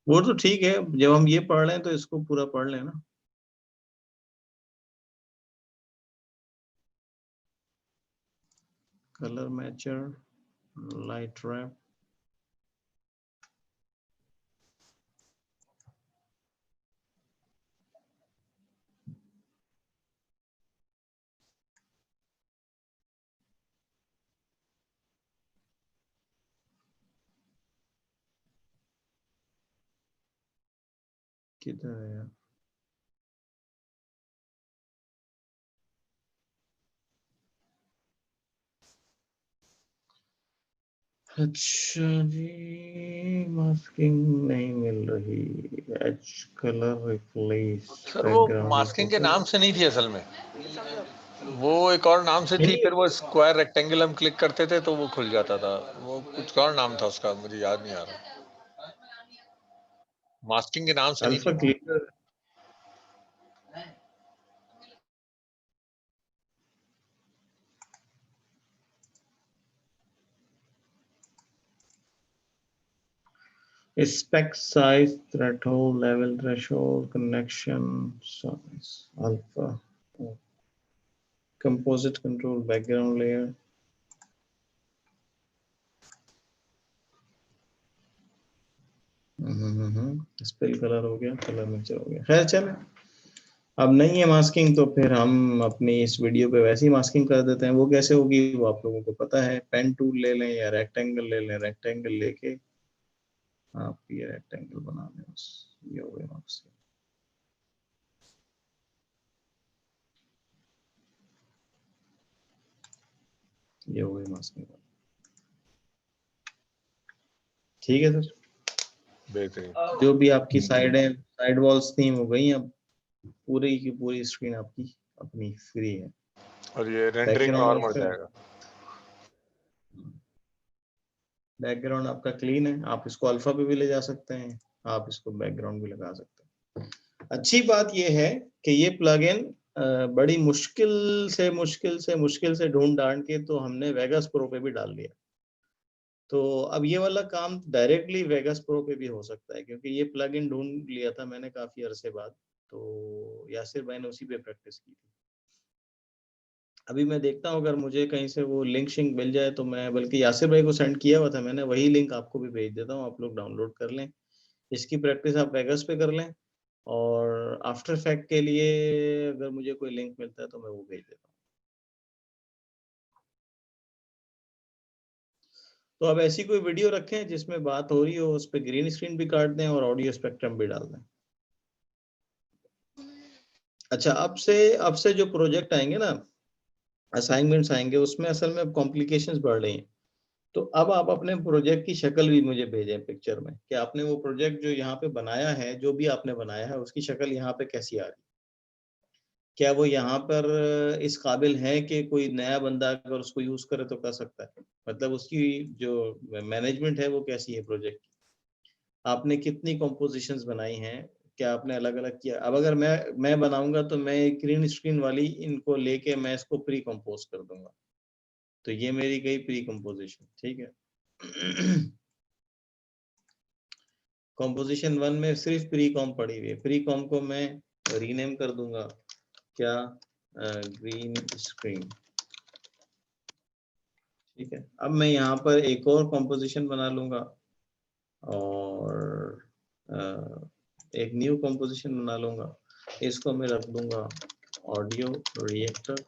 B: वो तो ठीक है, जब हम ये पढ़ रहे हैं तो इसको पूरा पढ़ लें ना। कलर मैचर, लाइट रैप, किधर है यार? अच्छा जी, मास्किंग नहीं मिल रही। एच कलर रिप्लेस
C: सर वो मास्किंग के नाम से नहीं थी असल में, वो एक और नाम से थी। फिर वो स्क्वायर रेक्टेंगल हम क्लिक करते थे तो वो खुल जाता था। वो कुछ और नाम था उसका, मुझे याद नहीं आ रहा। मास्किंग के नाम से नहीं
B: अल्फा
C: थी।
B: Clear. Spec size, threshold, level threshold, connection size, alpha, composite control, background layer. Spell colour हो गया, कलर मिक्सर हो गया। खैर चले, अब नहीं है मास्किंग तो फिर हम अपनी इस वीडियो पे वैसे ही मास्किंग कर देते हैं। वो कैसे होगी वो आप लोगों को पता है। पेन टूल ले लें या रेक्टेंगल ले लें। रेक्टेंगल लेके आप ये रेक्टेंगल बना लें, बस ये हो गया मास्किंग। ये हो गई मास्किंग। ठीक है सर,
C: बेहतरीन।
B: जो भी आपकी साइड वॉल्स थी वो गई। अब पूरी की पूरी स्क्रीन आपकी अपनी फ्री है।
C: और ये रेंडरिंग
B: बैकग्राउंड
C: और मर
B: आपका
C: जाएगा।
B: बैकग्राउंड आपका क्लीन है। आप इसको अल्फा पे भी ले जा सकते हैं, आप इसको बैकग्राउंड भी लगा सकते हैं। अच्छी बात यह है कि ये प्लगइन बड़ी मुश्किल से ढूंढ ढांड के तो हमने वेगास प्रो पे भी डाल दिया। तो अब ये वाला काम डायरेक्टली वेगास प्रो पे भी हो सकता है, क्योंकि ये प्लगइन ढूंढ लिया था मैंने काफी अरसे बाद। तो यासिर भाई ने उसी पे प्रैक्टिस की थी। अभी मैं देखता हूँ अगर मुझे कहीं से वो लिंक शिंक मिल जाए तो मैं, बल्कि यासिर भाई को सेंड किया हुआ था मैंने, वही लिंक आपको भी भेज देता हूँ। आप लोग डाउनलोड कर लें, इसकी प्रैक्टिस आप वेगास पे कर लें। और आफ्टर इफेक्ट के लिए अगर मुझे कोई लिंक मिलता है तो मैं वो भेज देता हूँ। तो अब ऐसी कोई वीडियो रखें जिसमें बात हो रही हो, उस पर ग्रीन स्क्रीन भी काट दें और ऑडियो स्पेक्ट्रम भी डाल दें। अच्छा, अब से जो प्रोजेक्ट आएंगे ना, असाइनमेंट्स आएंगे, उसमें असल में कॉम्प्लिकेशंस बढ़ रही हैं। तो अब आप अपने प्रोजेक्ट की शक्ल भी मुझे भेजें पिक्चर में, कि आपने वो प्रोजेक्ट जो यहाँ पे बनाया है, जो भी आपने बनाया है, उसकी शक्ल यहाँ पे कैसी आ रही है। क्या वो यहाँ पर इस काबिल है कि कोई नया बंदा अगर उसको यूज करे तो कर सकता है। मतलब उसकी जो मैनेजमेंट है वो कैसी है प्रोजेक्ट की। आपने कितनी कॉम्पोजिशंस बनाई हैं, क्या आपने अलग अलग किया। अब अगर मैं बनाऊंगा तो मैं ग्रीन स्क्रीन वाली इनको लेके मैं इसको प्री कंपोज कर दूंगा। तो ये मेरी गई प्री कंपोजिशन, ठीक है। कॉम्पोजिशन 1 में सिर्फ प्री कॉम पड़ी हुई है। प्री कॉम को मैं रीनेम कर दूंगा, क्या, ग्रीन स्क्रीन, ठीक है। अब मैं यहाँ पर एक और कॉम्पोजिशन बना लूंगा और एक न्यू कॉम्पोजिशन बना लूंगा। इसको मैं रख दूंगा ऑडियो रिएक्टर।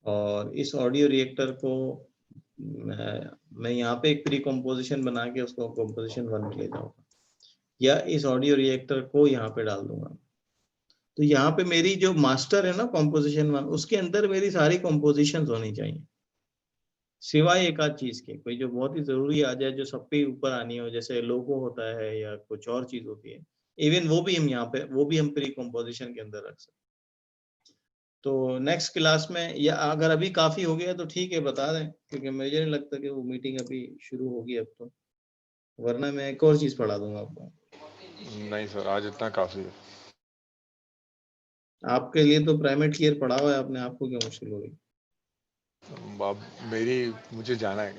B: और इस ऑडियो रिएक्टर को मैं यहाँ पे एक प्री कॉम्पोजिशन बना के उसको कॉम्पोजिशन 1 में ले जाऊंगा, या इस ऑडियो रिएक्टर को यहाँ पे डाल दूंगा। तो यहाँ पे मेरी जो मास्टर है ना कॉम्पोजिशन 1, उसके अंदर मेरी सारी कॉम्पोजिशन होनी चाहिए, सिवाय एक आध चीज के। कोई जो बहुत ही जरूरी आ जाए, जो सबके ऊपर आनी हो, जैसे लोगो होता है या कुछ और चीज होती है, इवन वो भी हम यहाँ पे, वो भी हम प्री कॉम्पोजिशन के अंदर रख सकते। तो नेक्स्ट क्लास में, या अगर अभी काफी हो गया तो ठीक है बता दें, क्योंकि मुझे नहीं लगता कि वो मीटिंग अभी शुरू होगी अब तो, वरना मैं एक और चीज पढ़ा दूंगा आपको।
C: नहीं सर, आज इतना काफी है।
B: आपके लिए तो प्राइमेट क्लियर पढ़ा हुआ है आपने, आपको क्यों मुश्किल हो रही?
C: मुझे जाना है।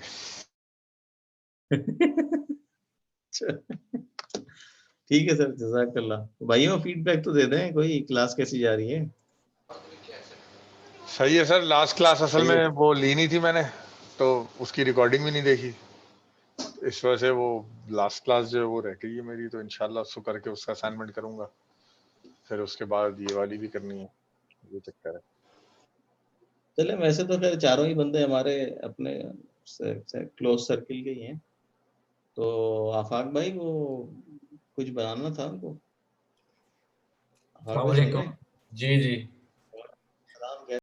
B: ठीक है सर, जज़ाकल्लाह। भाइयों फीडबैक तो दे दें, कोई क्लास कैसी जा रही है?
C: सही है सर। लास्ट क्लास असल
B: सही है।
C: में वो ली नहीं थी मैंने, तो उसकी रिकॉर्डिंग भी नहीं देखी, इस वजह से वो लास्ट क्लास जो है वो रह गई है मेरी। तो इंशाल्लाह उसको करके उसका असाइनमेंट करूंगा, फिर उसके बाद ये वाली भी करनी है, ये चक्कर है।
B: चले, वैसे तो खैर चारों ही बंदे हमारे अपने क्लोज सर्किल के ही हैं, तो आफाक भाई वो कुछ बनाना था उनको। आफाक भाई सुन रहे हैं?
G: जी जी